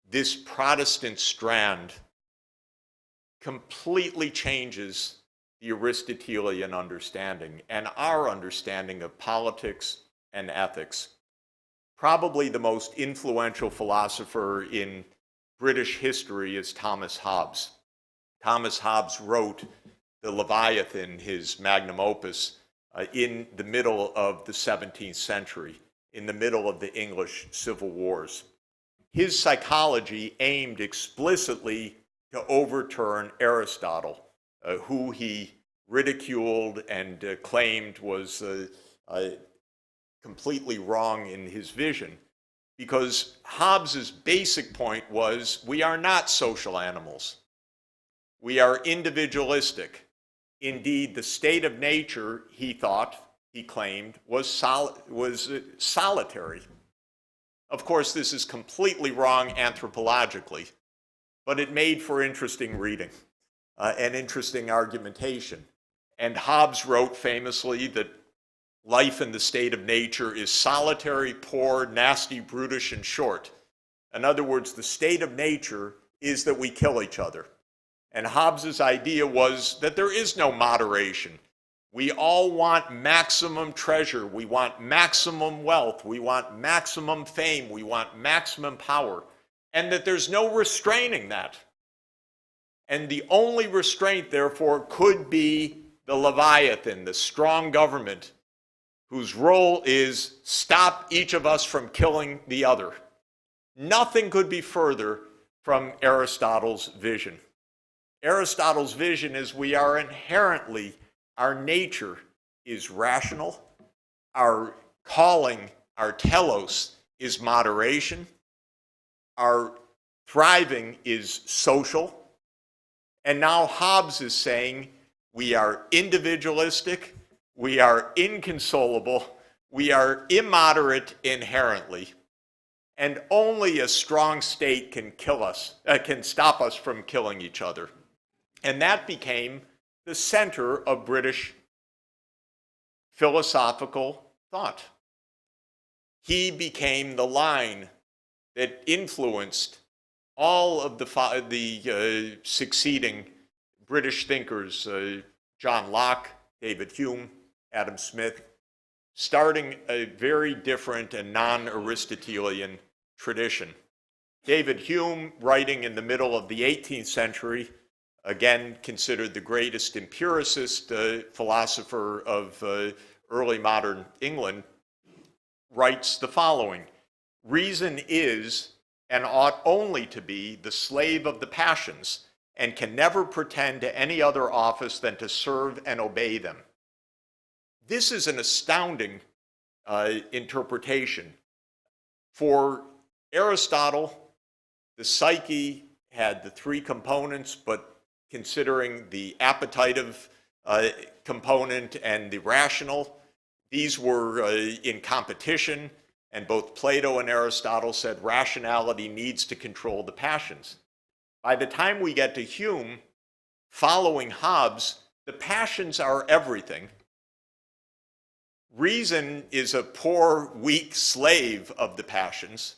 this Protestant strand completely changes the Aristotelian understanding and our understanding of politics and ethics. Probably the most influential philosopher in British history is Thomas Hobbes. Thomas Hobbes wrote the Leviathan, his magnum opus, in the middle of the 17th century, in the middle of the English Civil Wars. His psychology aimed explicitly to overturn Aristotle, who he ridiculed and claimed was completely wrong in his vision, because Hobbes's basic point was we are not social animals. We are individualistic. Indeed, the state of nature, he claimed, was solitary. Of course, this is completely wrong anthropologically, but it made for interesting reading and interesting argumentation. And Hobbes wrote famously that life in the state of nature is solitary, poor, nasty, brutish, and short. In other words, the state of nature is that we kill each other. And Hobbes's idea was that there is no moderation. We all want maximum treasure. We want maximum wealth. We want maximum fame. We want maximum power. And that there's no restraining that. And the only restraint, therefore, could be the Leviathan, the strong government, whose role is stop each of us from killing the other. Nothing could be further from Aristotle's vision. Aristotle's vision is we are inherently, our nature is rational, our calling, our telos, is moderation, our thriving is social, and now Hobbes is saying we are individualistic, we are inconsolable, we are immoderate inherently, and only a strong state can kill us, can stop us from killing each other. And that became the center of British philosophical thought. He became the line that influenced all of the succeeding British thinkers, John Locke, David Hume, Adam Smith, starting a very different and non-Aristotelian tradition. David Hume, writing in the middle of the 18th century, again considered the greatest empiricist philosopher of early modern England, writes the following: reason is and ought only to be the slave of the passions, and can never pretend to any other office than to serve and obey them. This is an astounding interpretation. For Aristotle, the psyche had the three components, but considering the appetitive component and the rational, these were in competition, and both Plato and Aristotle said rationality needs to control the passions. By the time we get to Hume, following Hobbes, the passions are everything. Reason is a poor, weak slave of the passions,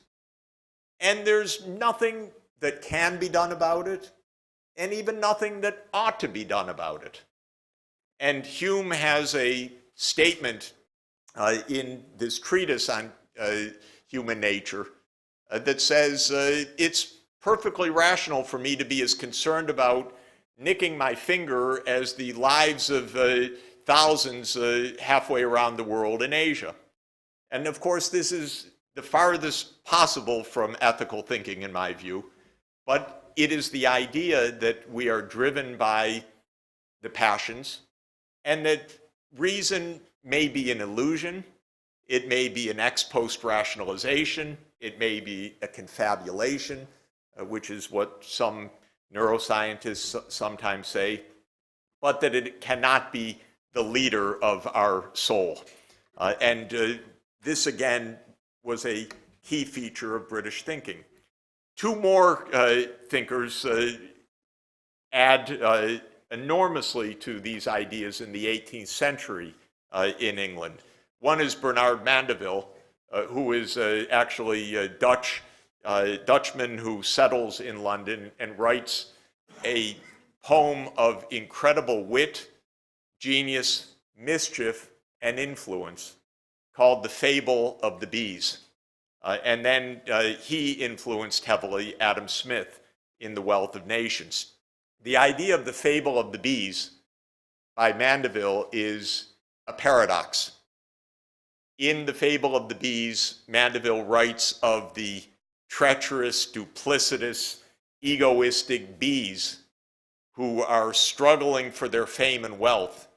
and there's nothing that can be done about it, and even nothing that ought to be done about it. And Hume has a statement in this treatise on human nature that says it's perfectly rational for me to be as concerned about nicking my finger as the lives of thousands halfway around the world in Asia. And of course, this is the farthest possible from ethical thinking in my view, but it is the idea that we are driven by the passions and that reason may be an illusion, it may be an ex post rationalization, it may be a confabulation, which is what some neuroscientists sometimes say, but that it cannot be the leader of our soul. And this, again, was a key feature of British thinking. Two more thinkers add enormously to these ideas in the 18th century in England. One is Bernard Mandeville, who is actually a Dutchman who settles in London and writes a poem of incredible wit, genius, mischief, and influence called The Fable of the Bees. And then he influenced heavily Adam Smith in The Wealth of Nations. The idea of the Fable of the Bees by Mandeville is a paradox. In The Fable of the Bees, Mandeville writes of the treacherous, duplicitous, egoistic bees who are struggling for their fame and wealth,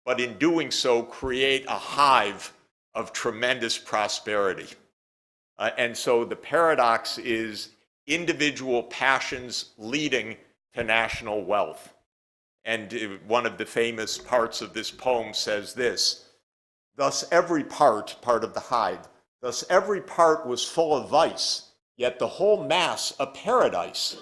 but in doing so create a hive of tremendous prosperity. And so the paradox is individual passions leading to national wealth. And one of the famous parts of this poem says this: thus every part of the hive, thus every part was full of vice, yet the whole mass a paradise.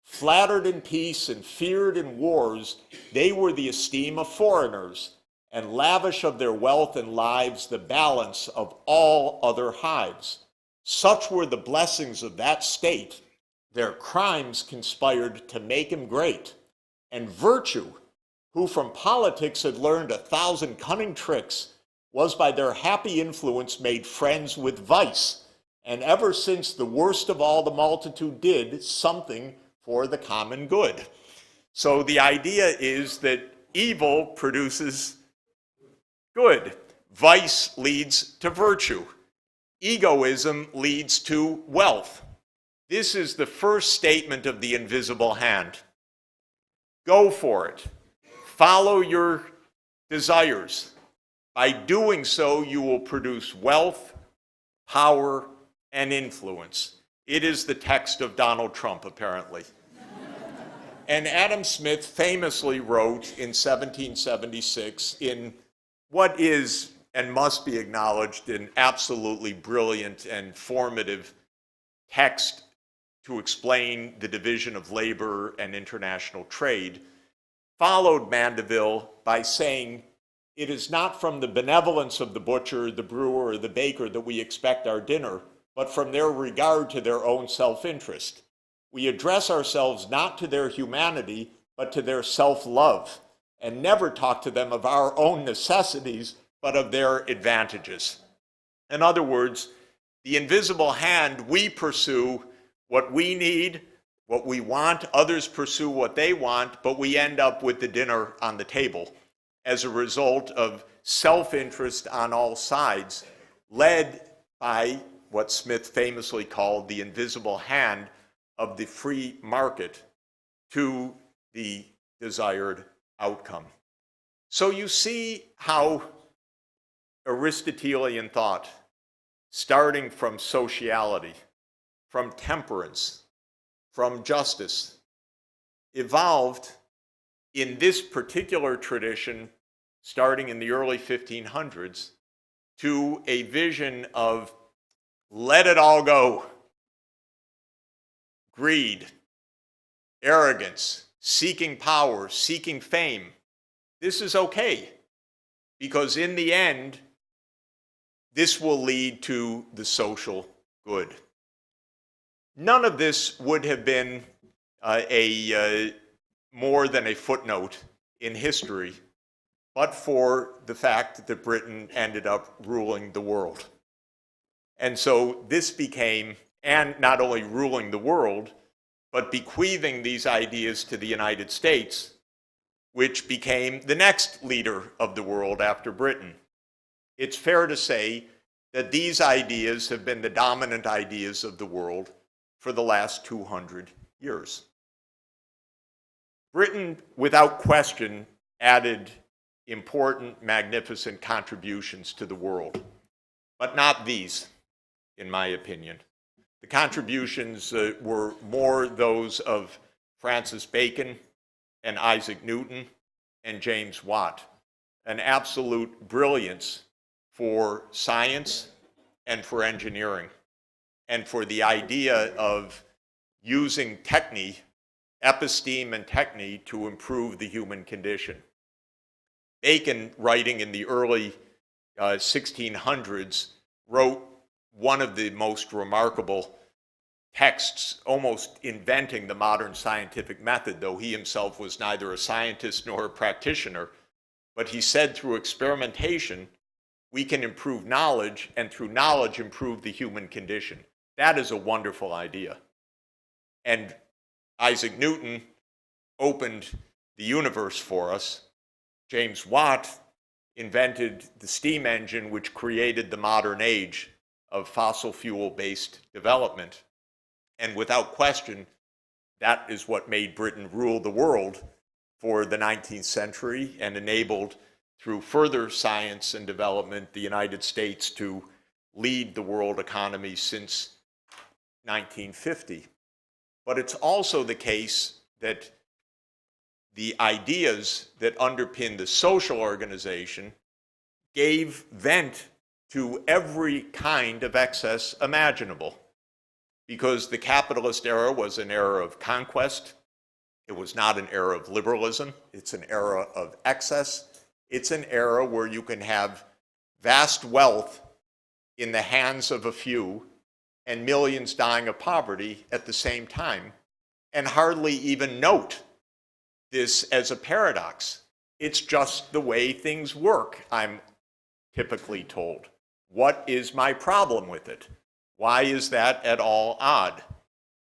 Flattered in peace and feared in wars, they were the esteem of foreigners, and lavish of their wealth and lives the balance of all other hives. Such were the blessings of that state, their crimes conspired to make him great. And virtue, who from politics had learned 1,000 cunning tricks, was by their happy influence made friends with vice, and ever since the worst of all the multitude did something for the common good. So the idea is that evil produces good. Vice leads to virtue. Egoism leads to wealth. This is the first statement of the invisible hand. Go for it. Follow your desires. By doing so, you will produce wealth, power, and influence. It is the text of Donald Trump, apparently. And Adam Smith famously wrote in 1776 in what is and must be acknowledged an absolutely brilliant and formative text to explain the division of labor and international trade, followed Mandeville by saying, it is not from the benevolence of the butcher, the brewer, or the baker that we expect our dinner, but from their regard to their own self-interest. We address ourselves not to their humanity, but to their self-love, and never talk to them of our own necessities, but of their advantages. In other words, the invisible hand, we pursue what we need, what we want, others pursue what they want, but we end up with the dinner on the table as a result of self-interest on all sides, led by what Smith famously called the invisible hand of the free market to the desired outcome. So you see how Aristotelian thought, starting from sociality, from temperance, from justice, evolved in this particular tradition, starting in the early 1500s, to a vision of let it all go. Greed, arrogance, seeking power, seeking fame. This is okay, because in the end, this will lead to the social good. None of this would have been more than a footnote in history, but for the fact that Britain ended up ruling the world. And so this became, and not only ruling the world, but bequeathing these ideas to the United States, which became the next leader of the world after Britain. It's fair to say that these ideas have been the dominant ideas of the world for the last 200 years. Britain, without question, added important, magnificent contributions to the world, but not these, in my opinion. The contributions were more those of Francis Bacon and Isaac Newton and James Watt, an absolute brilliance for science and for engineering, and for the idea of using techne, episteme and techne, to improve the human condition. Bacon, writing in the early 1600s, wrote one of the most remarkable texts, almost inventing the modern scientific method, though he himself was neither a scientist nor a practitioner. But he said through experimentation, we can improve knowledge, and through knowledge improve the human condition. That is a wonderful idea. And Isaac Newton opened the universe for us. James Watt invented the steam engine, which created the modern age of fossil fuel-based development. And without question, that is what made Britain rule the world for the 19th century and enabled, through further science and development, the United States to lead the world economy since 1950. But it's also the case that the ideas that underpin the social organization gave vent to every kind of excess imaginable, because the capitalist era was an era of conquest. It was not an era of liberalism. It's an era of excess. It's an era where you can have vast wealth in the hands of a few and millions dying of poverty at the same time, and hardly even note this as a paradox. It's just the way things work, I'm typically told. What is my problem with it? Why is that at all odd?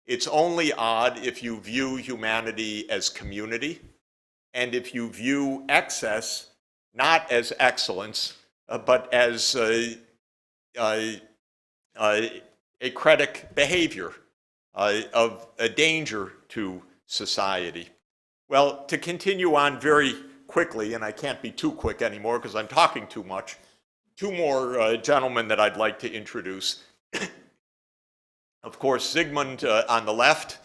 It's only odd if you view humanity as community, and if you view excess not as excellence, but as acretic behavior, of a danger to society. Well, to continue on very quickly, and I can't be too quick anymore because I'm talking too much, two more gentlemen that I'd like to introduce. Of course, Zygmunt on the left,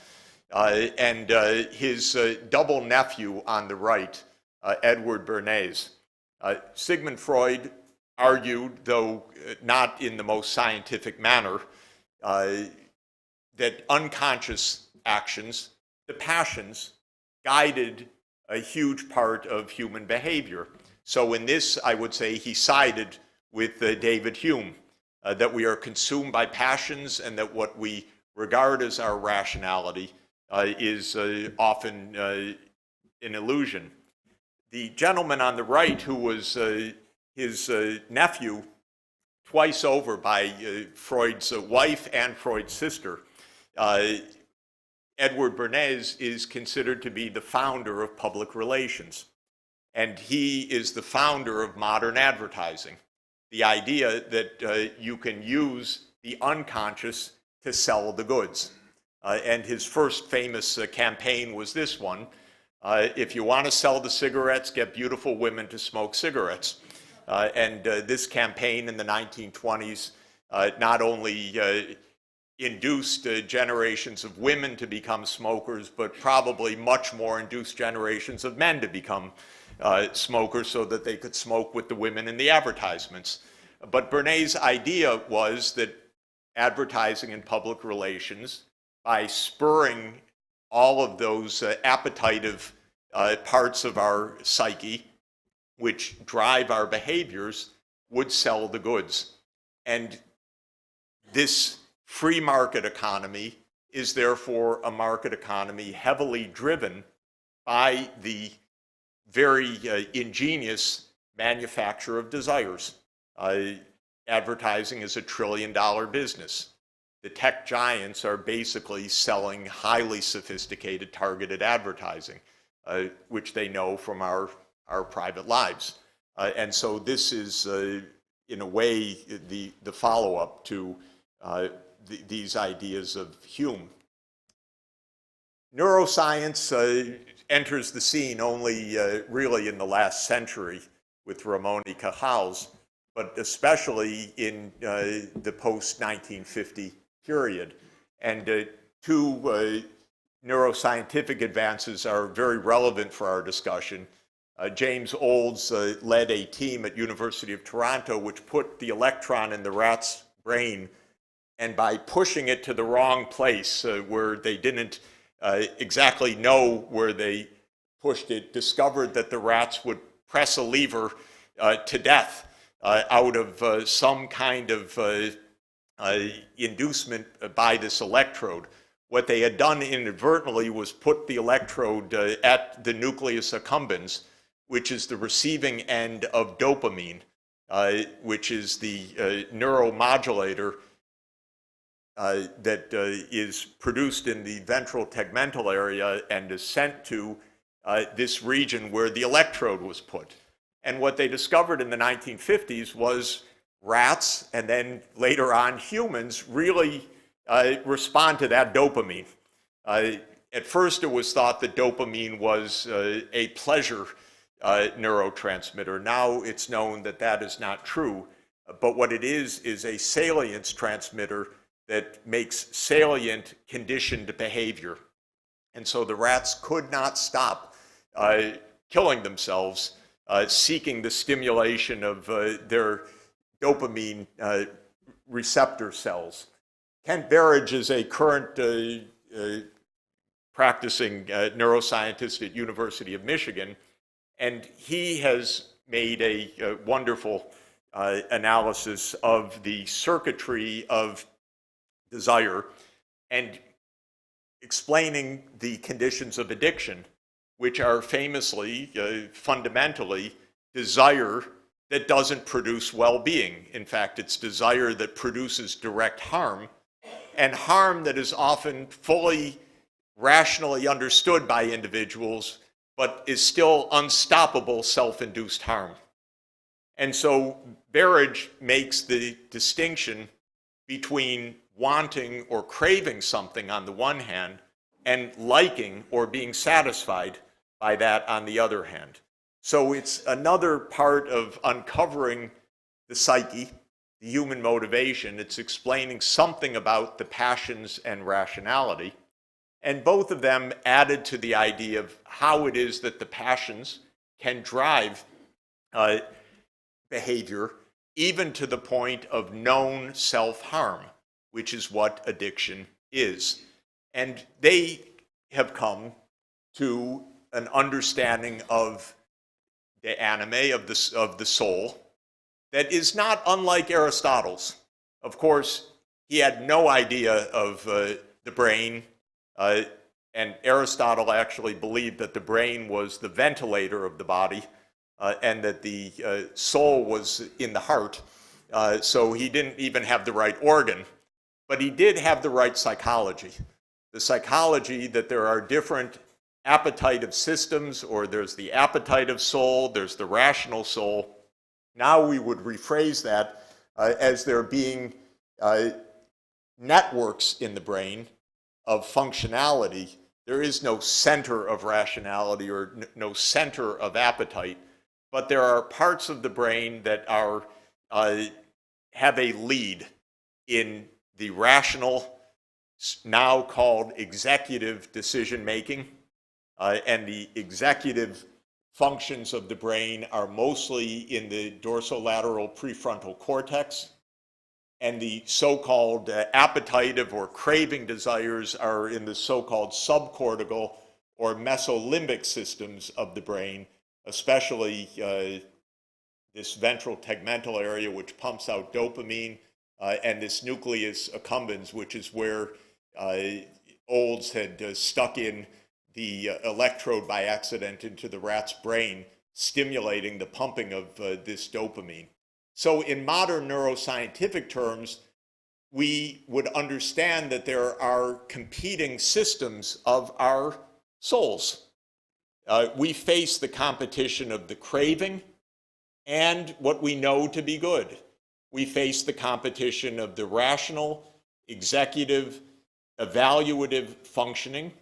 and his double nephew on the right, Edward Bernays. Sigmund Freud argued, though not in the most scientific manner, that unconscious actions, the passions, guided a huge part of human behavior. So in this, I would say he sided with David Hume, that we are consumed by passions, and that what we regard as our rationality is often an illusion. the gentleman on the right, who was his nephew twice over by Freud's wife and Freud's sister, Edward Bernays, is considered to be the founder of public relations. And he is the founder of modern advertising. The idea that you can use the unconscious to sell the goods. And his first famous campaign was this one. If you want to sell the cigarettes, get beautiful women to smoke cigarettes. And this campaign in the 1920s not only induced generations of women to become smokers, but probably much more induced generations of men to become smokers so that they could smoke with the women in the advertisements. But Bernays' idea was that advertising and public relations, by spurring all of those appetitive parts of our psyche which drive our behaviors, would sell the goods. And this free market economy is therefore a market economy heavily driven by the very ingenious manufacture of desires. Advertising is $1 trillion business. The tech giants are basically selling highly sophisticated targeted advertising, which they know from our private lives. And so this is, in a way, the follow-up to these ideas of Hume. Neuroscience enters the scene only really in the last century with Ramon-y-Cajal, but especially in the post-1950 period. And two neuroscientific advances are very relevant for our discussion. James Olds led a team at University of Toronto which put the electron in the rat's brain, and by pushing it to the wrong place where they didn't exactly know where they pushed it, discovered that the rats would press a lever to death out of some kind of inducement by this electrode. What they had done inadvertently was put the electrode at the nucleus accumbens, which is the receiving end of dopamine, which is the neuromodulator that is produced in the ventral tegmental area and is sent to this region where the electrode was put. And what they discovered in the 1950s was rats, and then later on humans, really respond to that dopamine. At first it was thought that dopamine was a pleasure neurotransmitter. Now it's known that that is not true. But what it is a salience transmitter that makes salient conditioned behavior. And so the rats could not stop killing themselves, seeking the stimulation of their dopamine receptor cells. Kent Berridge is a current practicing neuroscientist at University of Michigan, and he has made a wonderful analysis of the circuitry of desire and explaining the conditions of addiction, which are famously, fundamentally, desire that doesn't produce well-being. In fact, it's desire that produces direct harm, and harm that is often fully rationally understood by individuals, but is still unstoppable self-induced harm. And so Berridge makes the distinction between wanting or craving something on the one hand and liking or being satisfied by that on the other hand. So it's another part of uncovering the psyche, the human motivation. It's explaining something about the passions and rationality. And both of them added to the idea of how it is that the passions can drive behavior, even to the point of known self-harm, which is what addiction is. And they have come to an understanding of the anime, of the soul, that is not unlike Aristotle's. Of course, he had no idea of the brain, and Aristotle actually believed that the brain was the ventilator of the body, and that the soul was in the heart. So he didn't even have the right organ, but he did have the right psychology. The psychology that there are different appetitive systems, or there's the appetitive soul, there's the rational soul. Now we would rephrase that as there being networks in the brain of functionality. There is no center of rationality or no center of appetite, but there are parts of the brain that are have a lead in the rational, now called executive decision making, and the executive functions of the brain are mostly in the dorsolateral prefrontal cortex, and the so-called appetitive or craving desires are in the so-called subcortical or mesolimbic systems of the brain, especially this ventral tegmental area, which pumps out dopamine, and this nucleus accumbens, which is where Olds had stuck in the electrode by accident into the rat's brain, stimulating the pumping of this dopamine. So in modern neuroscientific terms, we would understand that there are competing systems of our souls. We face the competition of the craving and what we know to be good. We face the competition of the rational, executive, evaluative functioning,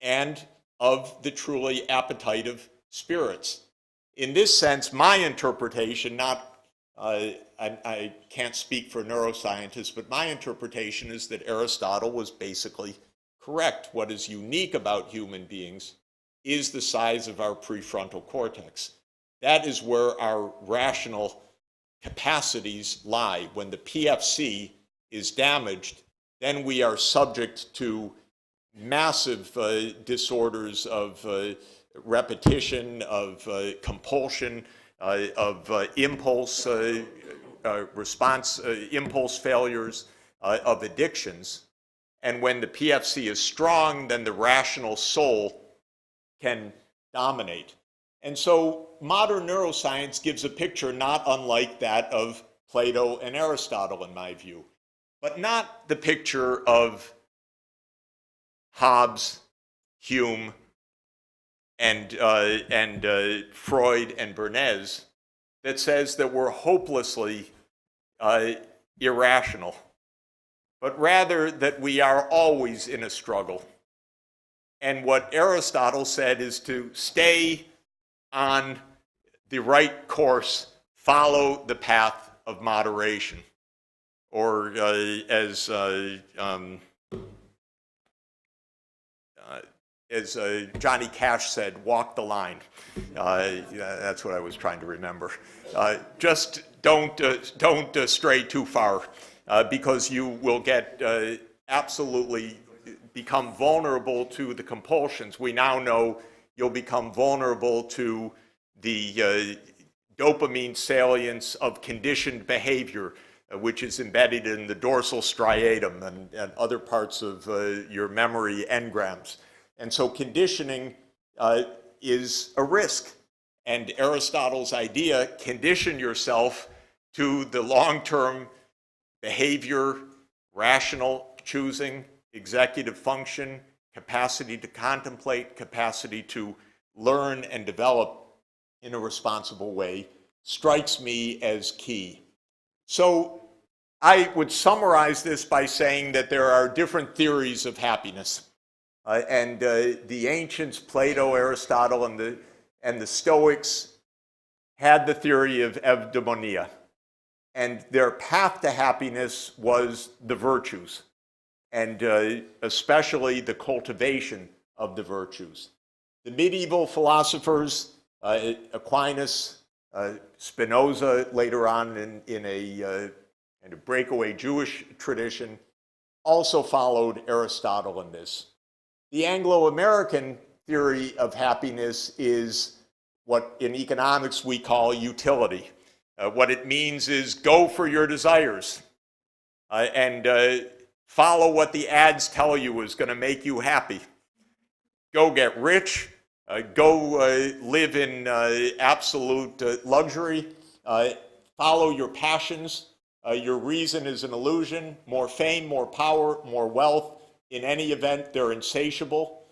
and of the truly appetitive spirits. In this sense, my interpretation, I can't speak for neuroscientists, but my interpretation is that Aristotle was basically correct. What is unique about human beings is the size of our prefrontal cortex. That is where our rational capacities lie. When the PFC is damaged, then we are subject to massive disorders of repetition, of compulsion, of impulse response, impulse failures, of addictions. And when the PFC is strong, then the rational soul can dominate. And so modern neuroscience gives a picture not unlike that of Plato and Aristotle, in my view, but not the picture of Hobbes, Hume, and Freud and Bernays, that says that we're hopelessly irrational, but rather that we are always in a struggle. And what Aristotle said is to stay on the right course, follow the path of moderation, or as Johnny Cash said, walk the line. That's what I was trying to remember. Just don't stray too far, because you will get absolutely become vulnerable to the compulsions. We now know you'll become vulnerable to the dopamine salience of conditioned behavior, which is embedded in the dorsal striatum and other parts of your memory engrams. And so conditioning is a risk. And Aristotle's idea, condition yourself to the long-term behavior, rational choosing, executive function, capacity to contemplate, capacity to learn and develop in a responsible way, strikes me as key. So I would summarize this by saying that there are different theories of happiness. And the ancients, Plato, Aristotle, and the Stoics had the theory of Eudaimonia. And their path to happiness was the virtues, and especially the cultivation of the virtues. The medieval philosophers, Aquinas, Spinoza later on in a breakaway Jewish tradition, also followed Aristotle in this. The Anglo-American theory of happiness is what in economics we call utility. What it means is go for your desires and follow what the ads tell you is going to make you happy. go get rich, go live in absolute luxury, follow your passions. Your reason is an illusion. More fame, more power, more wealth. In any event, they're insatiable.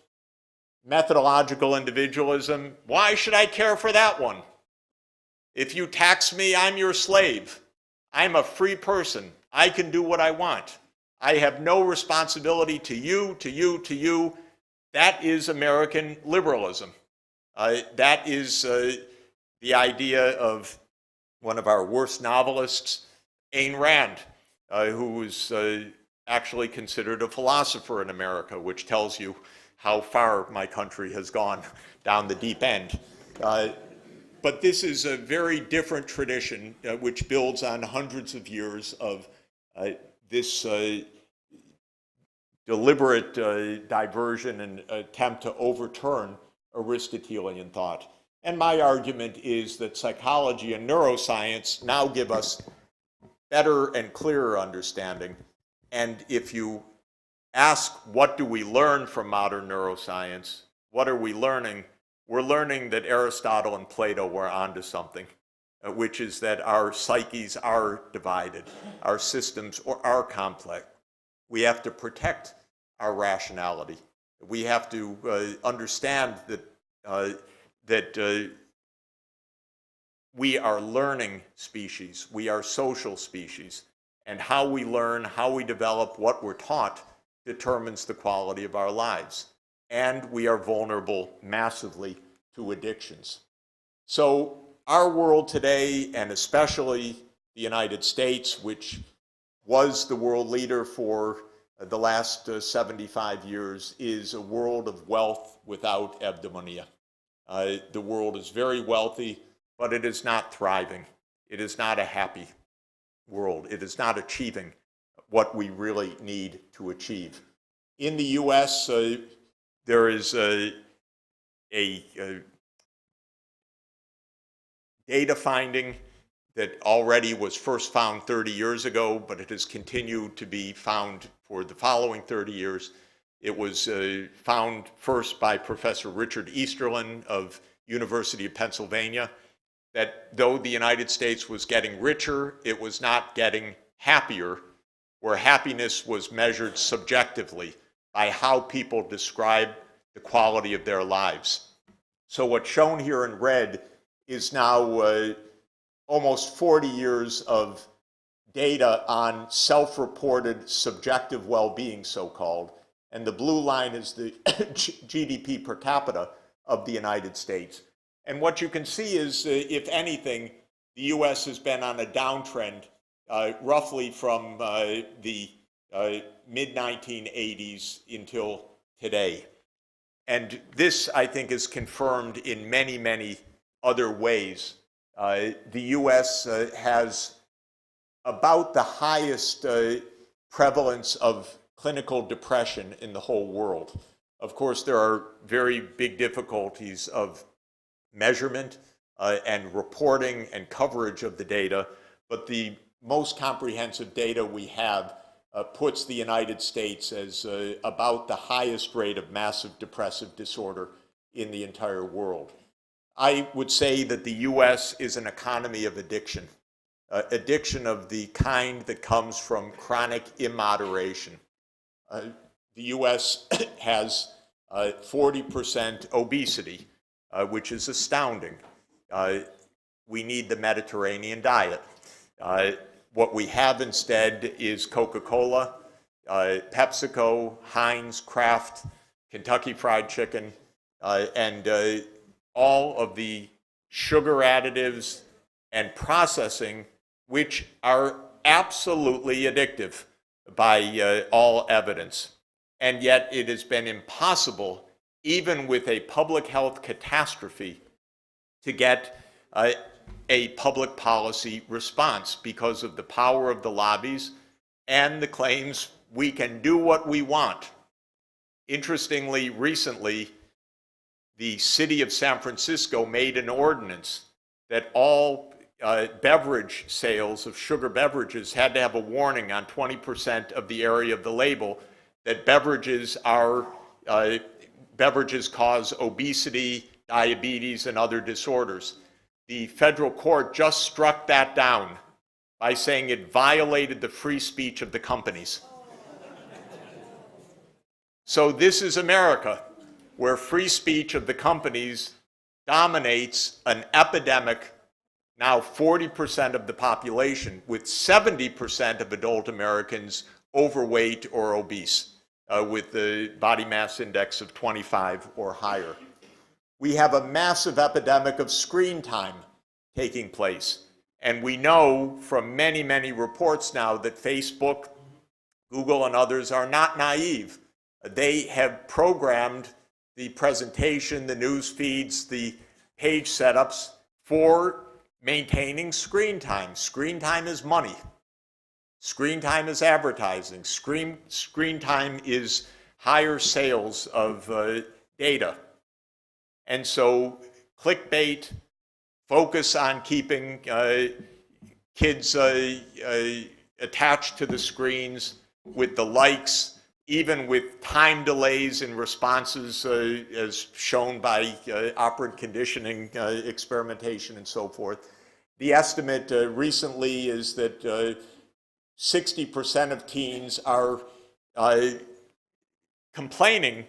Methodological individualism. Why should I care for that one? If you tax me, I'm your slave. I'm a free person. I can do what I want. I have no responsibility to you, to you, to you. That is American liberalism. That is the idea of one of our worst novelists, Ayn Rand, who was actually considered a philosopher in America, which tells you how far my country has gone down the deep end. But this is a very different tradition which builds on hundreds of years of this deliberate diversion and attempt to overturn Aristotelian thought. And my argument is that psychology and neuroscience now give us better and clearer understanding. And if you ask, what do we learn from modern neuroscience? What are we learning? We're learning that Aristotle and Plato were onto something, which is that our psyches are divided, our systems are complex. We have to protect our rationality. We have to understand that we are learning species. We are social species. And how we learn, how we develop, what we're taught determines the quality of our lives. And we are vulnerable massively to addictions. So our world today, and especially the United States, which was the world leader for the last 75 years, is a world of wealth without eudaimonia. The world is very wealthy, but it is not thriving. It is not a happy world. It is not achieving what we really need to achieve. In the US, there is a data finding that already was first found 30 years ago, but it has continued to be found for the following 30 years. It was found first by Professor Richard Easterlin of University of Pennsylvania, that though the United States was getting richer, it was not getting happier, where happiness was measured subjectively by how people describe the quality of their lives. So what's shown here in red is now almost 40 years of data on self-reported subjective well-being, so-called, and the blue line is the GDP per capita of the United States. And what you can see is, if anything, the US has been on a downtrend roughly from the mid-1980s until today. And this, I think, is confirmed in many, many other ways. The US has about the highest prevalence of clinical depression in the whole world. Of course, there are very big difficulties of measurement and reporting and coverage of the data, but the most comprehensive data we have puts the United States as about the highest rate of massive depressive disorder in the entire world. I would say that the US is an economy of addiction, addiction of the kind that comes from chronic immoderation. The US has 40% obesity, which is astounding. We need the Mediterranean diet. What we have instead is Coca-Cola, PepsiCo, Heinz, Kraft, Kentucky Fried Chicken, and all of the sugar additives and processing, which are absolutely addictive by all evidence. And yet it has been impossible, even with a public health catastrophe, to get a public policy response because of the power of the lobbies and the claims we can do what we want. Interestingly, recently, the city of San Francisco made an ordinance that all beverage sales of sugar beverages had to have a warning on 20% of the area of the label that beverages are beverages cause obesity, diabetes, and other disorders. The federal court just struck that down by saying it violated the free speech of the companies. So this is America, where free speech of the companies dominates an epidemic, now 40% of the population, with 70% of adult Americans overweight or obese, with the body mass index of 25 or higher. We have a massive epidemic of screen time taking place. And we know from many, many reports now that Facebook, Google, and others are not naive. They have programmed the presentation, the news feeds, the page setups for maintaining screen time. Screen time is money. Screen time is advertising. Screen time is higher sales of data. And so clickbait, focus on keeping kids attached to the screens with the likes, even with time delays in responses as shown by operant conditioning experimentation and so forth. The estimate recently is that 60% of teens are complaining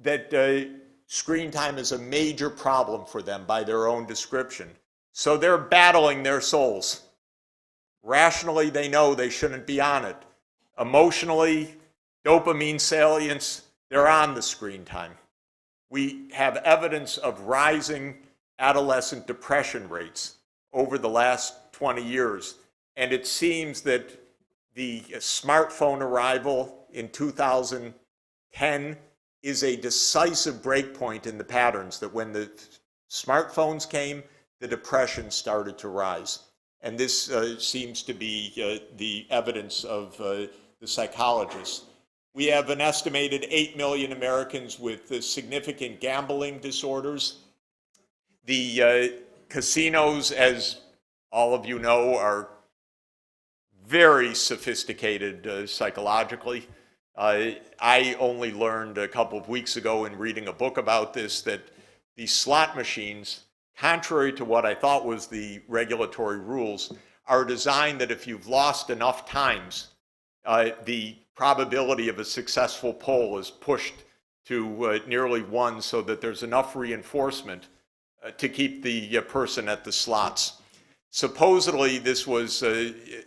that screen time is a major problem for them by their own description. So they're battling their souls. Rationally, they know they shouldn't be on it. Emotionally, dopamine salience, they're on the screen time. We have evidence of rising adolescent depression rates over the last 20 years. And it seems that the smartphone arrival in 2010 is a decisive breakpoint in the patterns, that when the smartphones came, the depression started to rise. And this seems to be the evidence of the psychologists. We have an estimated 8 million Americans with significant gambling disorders. The casinos, as all of you know, are very sophisticated psychologically. I only learned a couple of weeks ago in reading a book about this that the slot machines, contrary to what I thought was the regulatory rules, are designed that if you've lost enough times, the probability of a successful pull is pushed to nearly 1, so that there's enough reinforcement to keep the person at the slots. Supposedly, this was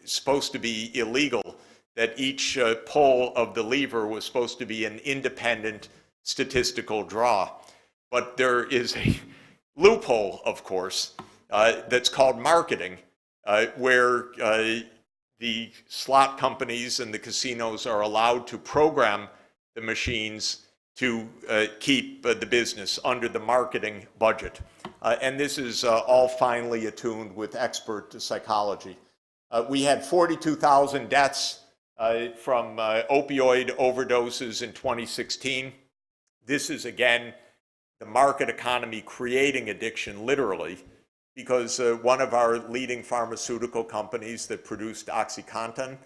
supposed to be illegal, that each pull of the lever was supposed to be an independent statistical draw. But there is a loophole, of course, that's called marketing, where the slot companies and the casinos are allowed to program the machines to keep the business under the marketing budget. And this is all finely attuned with expert psychology. We had 42,000 deaths from opioid overdoses in 2016. This is, again, the market economy creating addiction, literally, because one of our leading pharmaceutical companies that produced OxyContin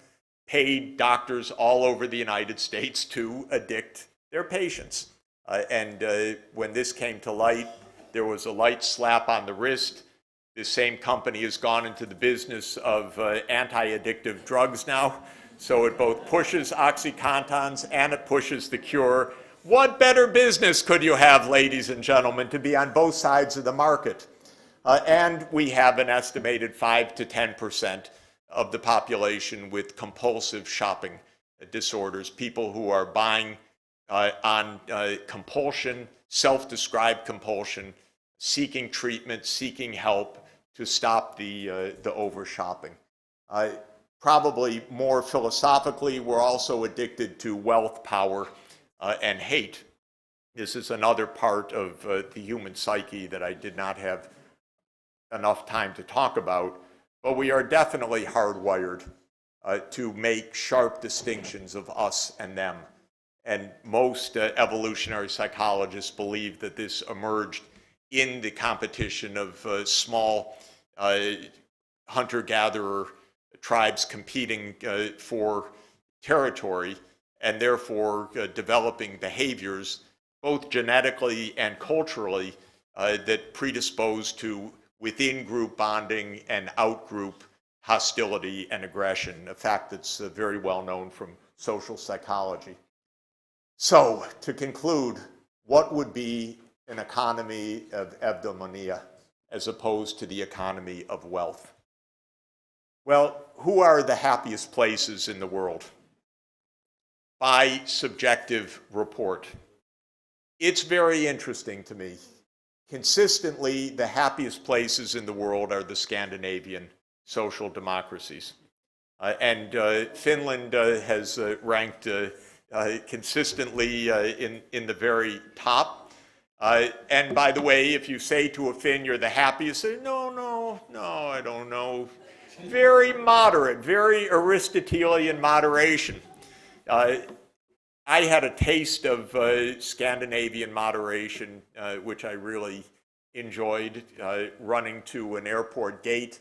paid doctors all over the United States to addict their patients. And when this came to light, there was a light slap on the wrist. This same company has gone into the business of anti-addictive drugs now. So it both pushes OxyContins and it pushes the cure. What better business could you have, ladies and gentlemen, to be on both sides of the market? And we have an estimated 5 to 10% of the population with compulsive shopping disorders, people who are buying on compulsion, self-described compulsion, seeking treatment, seeking help to stop the over-shopping. Probably more philosophically, we're also addicted to wealth, power, and hate. This is another part of the human psyche that I did not have enough time to talk about, but we are definitely hardwired to make sharp distinctions of us and them. And most evolutionary psychologists believe that this emerged in the competition of small hunter-gatherer tribes competing for territory, and therefore developing behaviors both genetically and culturally, that predispose to within-group bonding and out-group hostility and aggression, a fact that's very well known from social psychology. So, to conclude, what would be an economy of eudaimonia as opposed to the economy of wealth? Well, who are the happiest places in the world? By subjective report. It's very interesting to me. Consistently, the happiest places in the world are the Scandinavian social democracies. And Finland has ranked consistently in the very top. And by the way, if you say to a Finn, you're the happiest, say, no, I don't know. Very moderate, very Aristotelian moderation. I had a taste of Scandinavian moderation, which I really enjoyed, running to an airport gate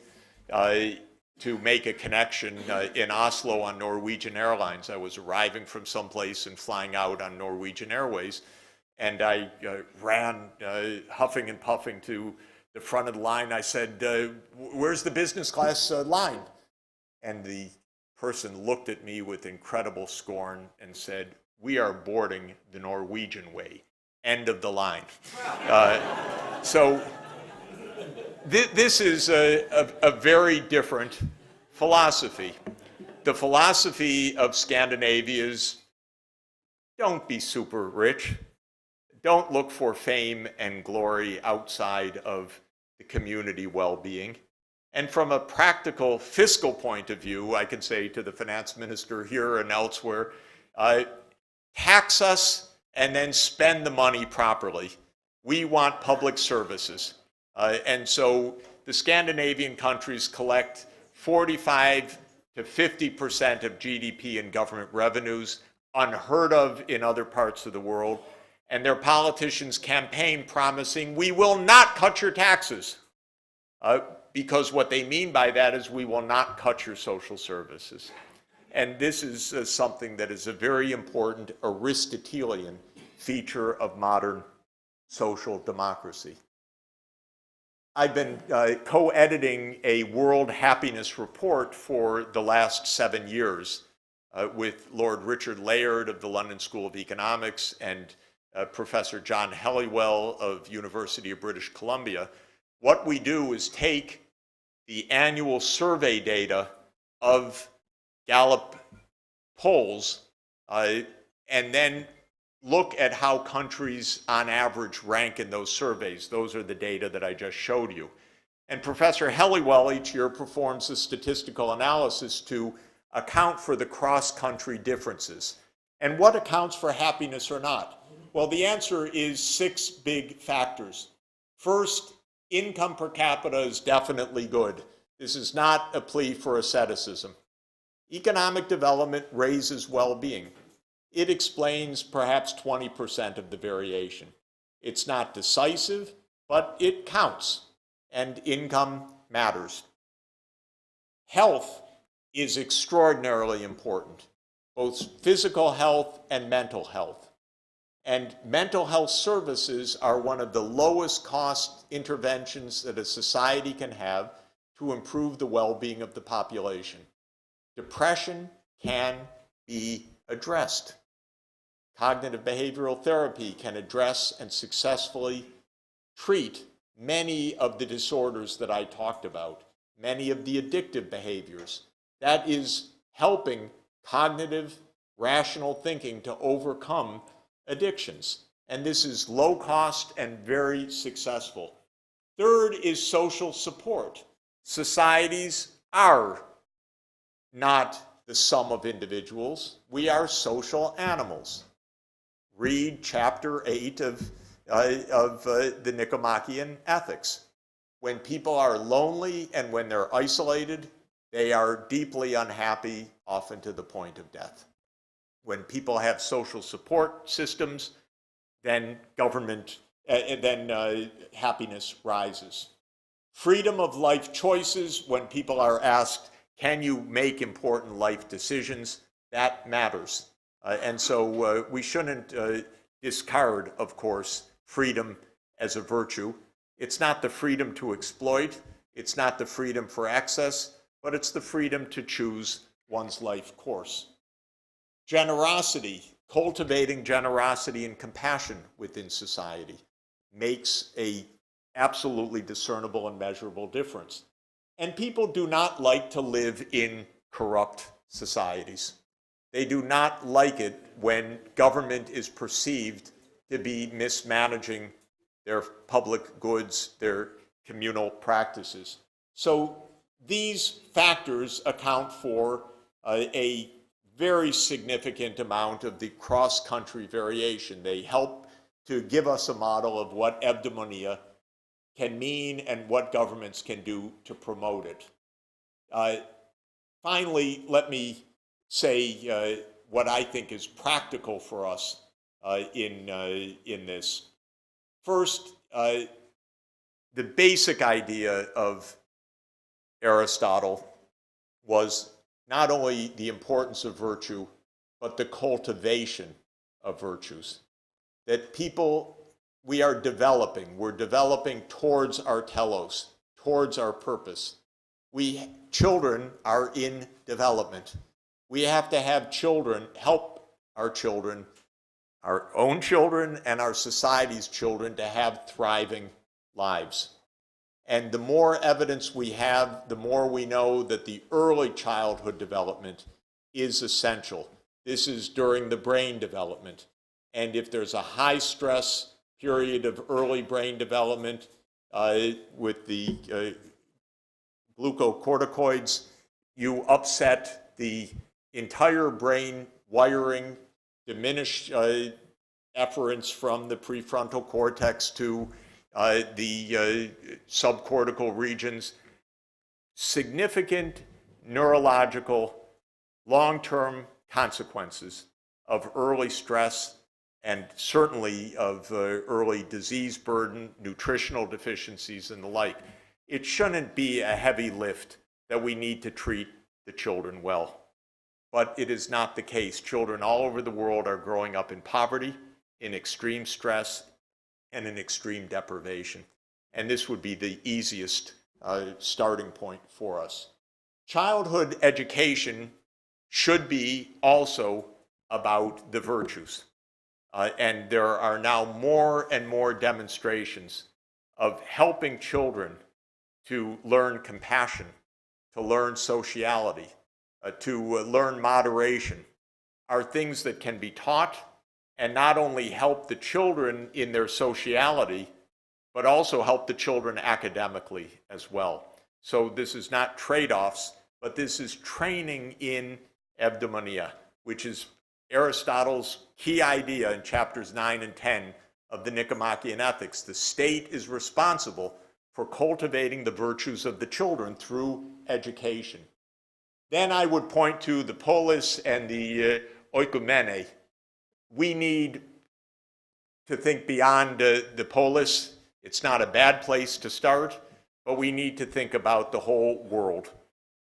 to make a connection in Oslo on Norwegian Airlines. I was arriving from someplace and flying out on Norwegian Airways, and I ran huffing and puffing to the front of the line. I said, where's the business class line? And the person looked at me with incredible scorn and said, we are boarding the Norwegian way. End of the line. So this is a very different philosophy. The philosophy of Scandinavia is don't be super rich. Don't look for fame and glory outside of the community well-being. And from a practical fiscal point of view, I can say to the finance minister here and elsewhere, tax us and then spend the money properly. We want public services. And so the Scandinavian countries collect 45 to 50% of GDP in government revenues, unheard of in other parts of the world. And their politicians campaign promising, we will not cut your taxes. Because what they mean by that is we will not cut your social services. And this is something that is a very important Aristotelian feature of modern social democracy. I've been co-editing a World Happiness Report for the last 7 years with Lord Richard Layard of the London School of Economics and Professor John Helliwell of University of British Columbia. What we do is take the annual survey data of Gallup polls and then look at how countries on average rank in those surveys. Those are the data that I just showed you. And Professor Helliwell each year performs a statistical analysis to account for the cross-country differences. And what accounts for happiness or not? Well, the answer is 6 big factors. First, income per capita is definitely good. This is not a plea for asceticism. Economic development raises well-being. It explains perhaps 20% of the variation. It's not decisive, but it counts, and income matters. Health is extraordinarily important, both physical health and mental health. And mental health services are one of the lowest cost interventions that a society can have to improve the well-being of the population. Depression can be addressed. Cognitive behavioral therapy can address and successfully treat many of the disorders that I talked about, many of the addictive behaviors. That is helping cognitive, rational thinking to overcome addictions. And this is low cost and very successful. Third is social support. Societies are not the sum of individuals. We are social animals. Read chapter 8 of the Nicomachean Ethics. When people are lonely and when they're isolated, they are deeply unhappy, often to the point of death. When people have social support systems, then happiness rises. Freedom of life choices, when people are asked, can you make important life decisions? That matters. And so we shouldn't discard, of course, freedom as a virtue. It's not the freedom to exploit, it's not the freedom for excess, but it's the freedom to choose one's life course. Generosity, cultivating generosity and compassion within society makes a absolutely discernible and measurable difference. And people do not like to live in corrupt societies. They do not like it when government is perceived to be mismanaging their public goods, their communal practices. So these factors account for a very significant amount of the cross-country variation. They help to give us a model of what eudaimonia can mean and what governments can do to promote it. Finally, let me say what I think is practical for us in this. First, the basic idea of Aristotle was not only the importance of virtue, but the cultivation of virtues. That people, we're developing towards our telos, towards our purpose. Children are in development. We have to have children, help our children, our own children and our society's children to have thriving lives. And the more evidence we have, the more we know that the early childhood development is essential. This is during the brain development. And if there's a high stress period of early brain development with the glucocorticoids, you upset the entire brain wiring, diminish efference from the prefrontal cortex to the subcortical regions, significant neurological long-term consequences of early stress and certainly of early disease burden, nutritional deficiencies, and the like. It shouldn't be a heavy lift that we need to treat the children well. But it is not the case. Children all over the world are growing up in poverty, in extreme stress, and in extreme deprivation. And this would be the easiest starting point for us. Childhood education should be also about the virtues. And there are now more and more demonstrations of helping children to learn compassion, to learn sociality, to learn moderation, are things that can be taught and not only help the children in their sociality, but also help the children academically as well. So this is not trade-offs, but this is training in eudaimonia, which is Aristotle's key idea in chapters 9 and 10 of the Nicomachean Ethics. The state is responsible for cultivating the virtues of the children through education. Then I would point to the polis and the oikoumene. We need to think beyond the polis. It's not a bad place to start, but we need to think about the whole world,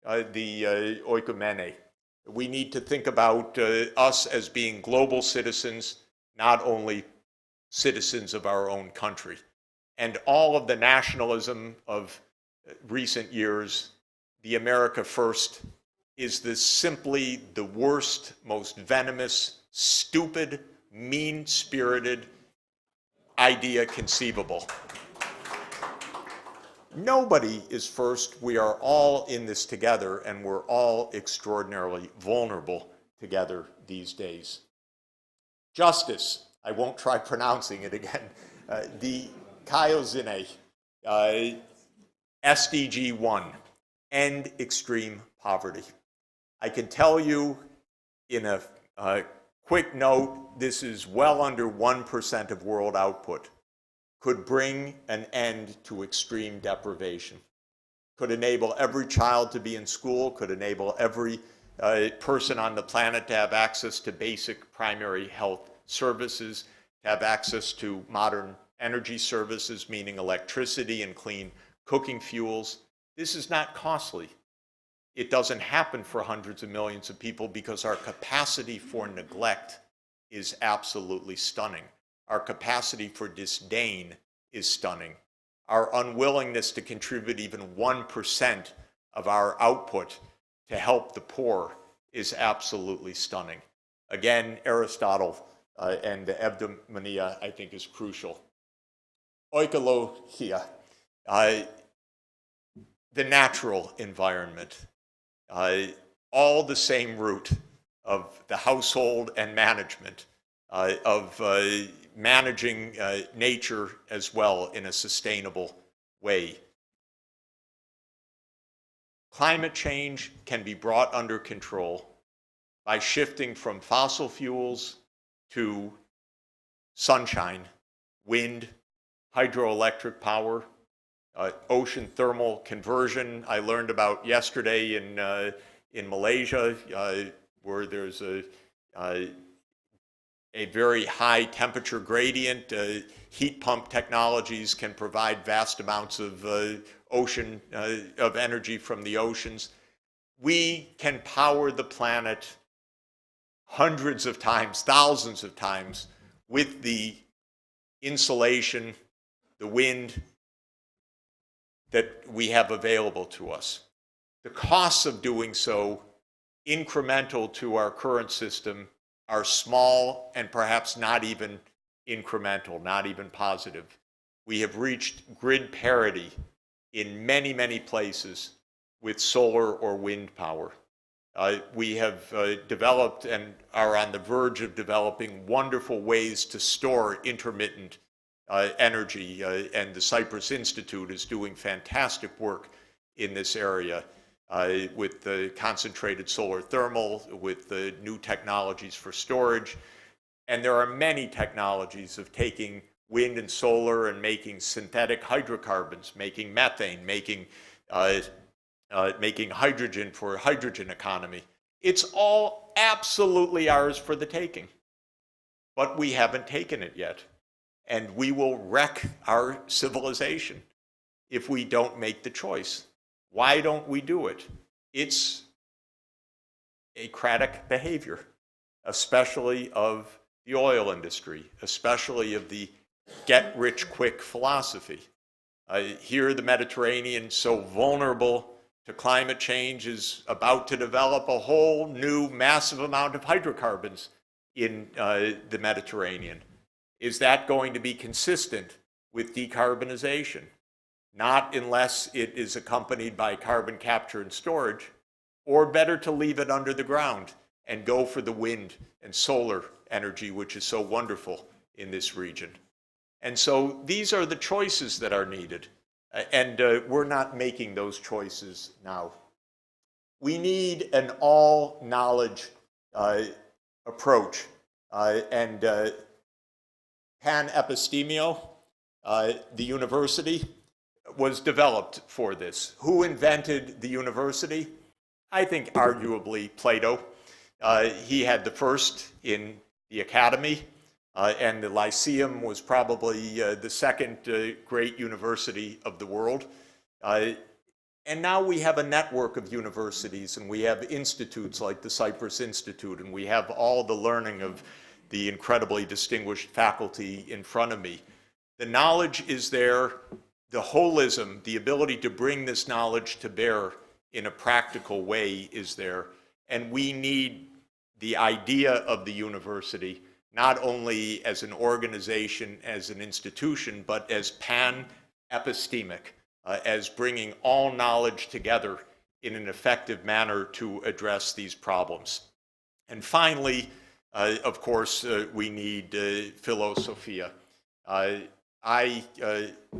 the oikoumene. We need to think about us as being global citizens, not only citizens of our own country. And all of the nationalism of recent years, the America First, is this simply the worst, most venomous, stupid, mean-spirited idea conceivable. Nobody is first. We are all in this together, and we're all extraordinarily vulnerable together these days. Justice. I won't try pronouncing it again. The Kaiozine, SDG 1, end extreme poverty. I can tell you in a quick note, this is well under 1% of world output. Could bring an end to extreme deprivation. Could enable every child to be in school, could enable every person on the planet to have access to basic primary health services, to have access to modern energy services, meaning electricity and clean cooking fuels. This is not costly. It doesn't happen for hundreds of millions of people because our capacity for neglect is absolutely stunning. Our capacity for disdain is stunning. Our unwillingness to contribute even 1% of our output to help the poor is absolutely stunning. Again, Aristotle and the Eudaimonia, I think, is crucial. Oikologia, the natural environment, all the same root of the household and management, of managing nature as well in a sustainable way. Climate change can be brought under control by shifting from fossil fuels to sunshine, wind, hydroelectric power, ocean thermal conversion. I learned about yesterday in Malaysia, where there's a very high temperature gradient. Heat pump technologies can provide vast amounts of ocean of energy from the oceans. We can power the planet hundreds of times, thousands of times with the insulation, the wind that we have available to us. The costs of doing so, incremental to our current system, are small and perhaps not even incremental, not even positive. We have reached grid parity in many, many places with solar or wind power. We have developed and are on the verge of developing wonderful ways to store intermittent energy, and the Cyprus Institute is doing fantastic work in this area with the concentrated solar thermal, with the new technologies for storage. And there are many technologies of taking wind and solar and making synthetic hydrocarbons, making methane, making hydrogen for hydrogen economy. It's all absolutely ours for the taking, but we haven't taken it yet. And we will wreck our civilization if we don't make the choice. Why don't we do it? It's acratic behavior, especially of the oil industry, especially of the get-rich-quick philosophy. Here, the Mediterranean, so vulnerable to climate change, is about to develop a whole new massive amount of hydrocarbons in the Mediterranean. Is that going to be consistent with decarbonization? Not unless it is accompanied by carbon capture and storage, or better to leave it under the ground and go for the wind and solar energy, which is so wonderful in this region. And so these are the choices that are needed, and we're not making those choices now. We need an all-knowledge approach, and panepistemio, the university, was developed for this. Who invented the university? I think arguably Plato. He had the first in the academy, and the Lyceum was probably the second great university of the world. And now we have a network of universities, and we have institutes like the Cyprus Institute, and we have all the learning of the incredibly distinguished faculty in front of me. The knowledge is there, the holism, the ability to bring this knowledge to bear in a practical way is there, and we need the idea of the university not only as an organization, as an institution, but as pan-epistemic, as bringing all knowledge together in an effective manner to address these problems. And finally, of course, we need philosophia. I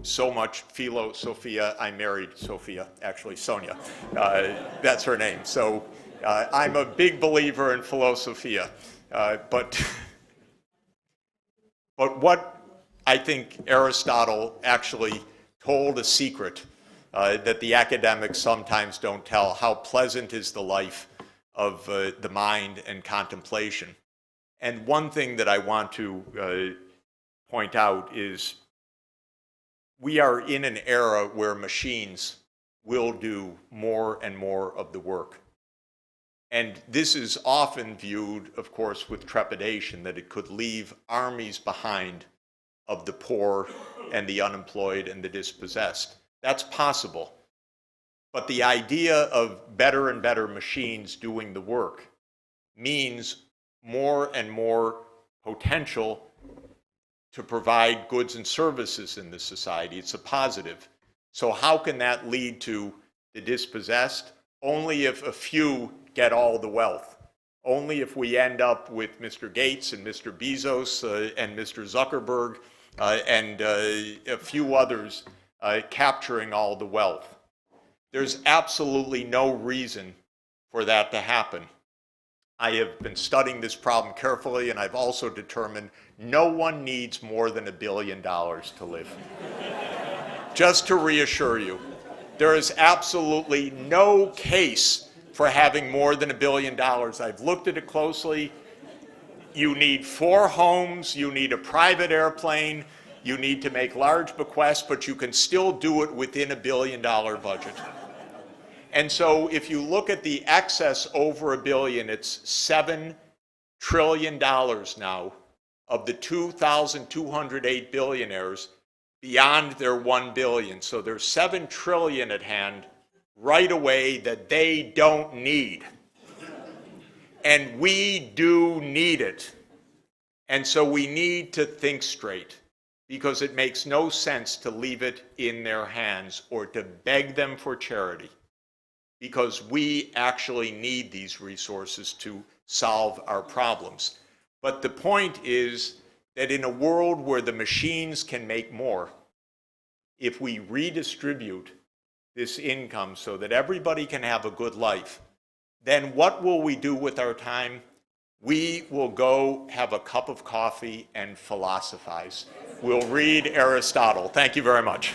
so much philosophia, I married Sophia, actually Sonia. That's her name. So I'm a big believer in philosophia. But what I think Aristotle actually told a secret that the academics sometimes don't tell, how pleasant is the life of the mind and contemplation. And one thing that I want to point out is we are in an era where machines will do more and more of the work. And this is often viewed, of course, with trepidation, that it could leave armies behind of the poor and the unemployed and the dispossessed. That's possible. But the idea of better and better machines doing the work means more and more potential to provide goods and services in this society. It's a positive. So how can that lead to the dispossessed? Only if a few get all the wealth. Only if we end up with Mr. Gates and Mr. Bezos and Mr. Zuckerberg and a few others capturing all the wealth. There's absolutely no reason for that to happen. I have been studying this problem carefully, and I've also determined no one needs more than $1 billion to live. Just to reassure you, there is absolutely no case for having more than $1 billion. I've looked at it closely. You need 4 homes, you need a private airplane, you need to make large bequests, but you can still do it within $1 billion budget. And so if you look at the excess over $1 billion, it's $7 trillion now of the 2,208 billionaires beyond their $1 billion. So there's $7 trillion at hand right away that they don't need. And we do need it. And so we need to think straight, because it makes no sense to leave it in their hands or to beg them for charity, because we actually need these resources to solve our problems. But the point is that in a world where the machines can make more, if we redistribute this income so that everybody can have a good life, then what will we do with our time? We will go have a cup of coffee and philosophize. We'll read Aristotle. Thank you very much.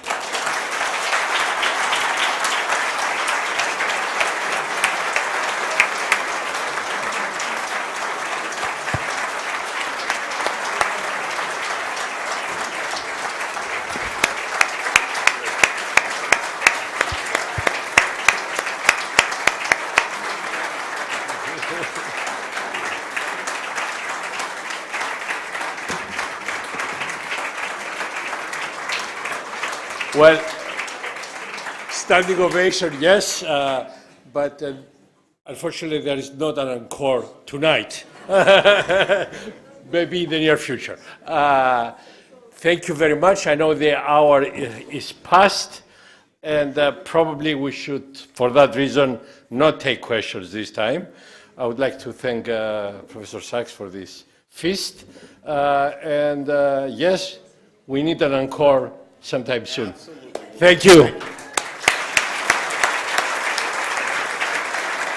Well, standing ovation, yes, but unfortunately there is not an encore tonight. Maybe in the near future. Thank you very much. I know the hour is past, and probably we should, for that reason, not take questions this time. I would like to thank Professor Sachs for this feast. And yes, we need an encore sometime soon. Absolutely. Thank you.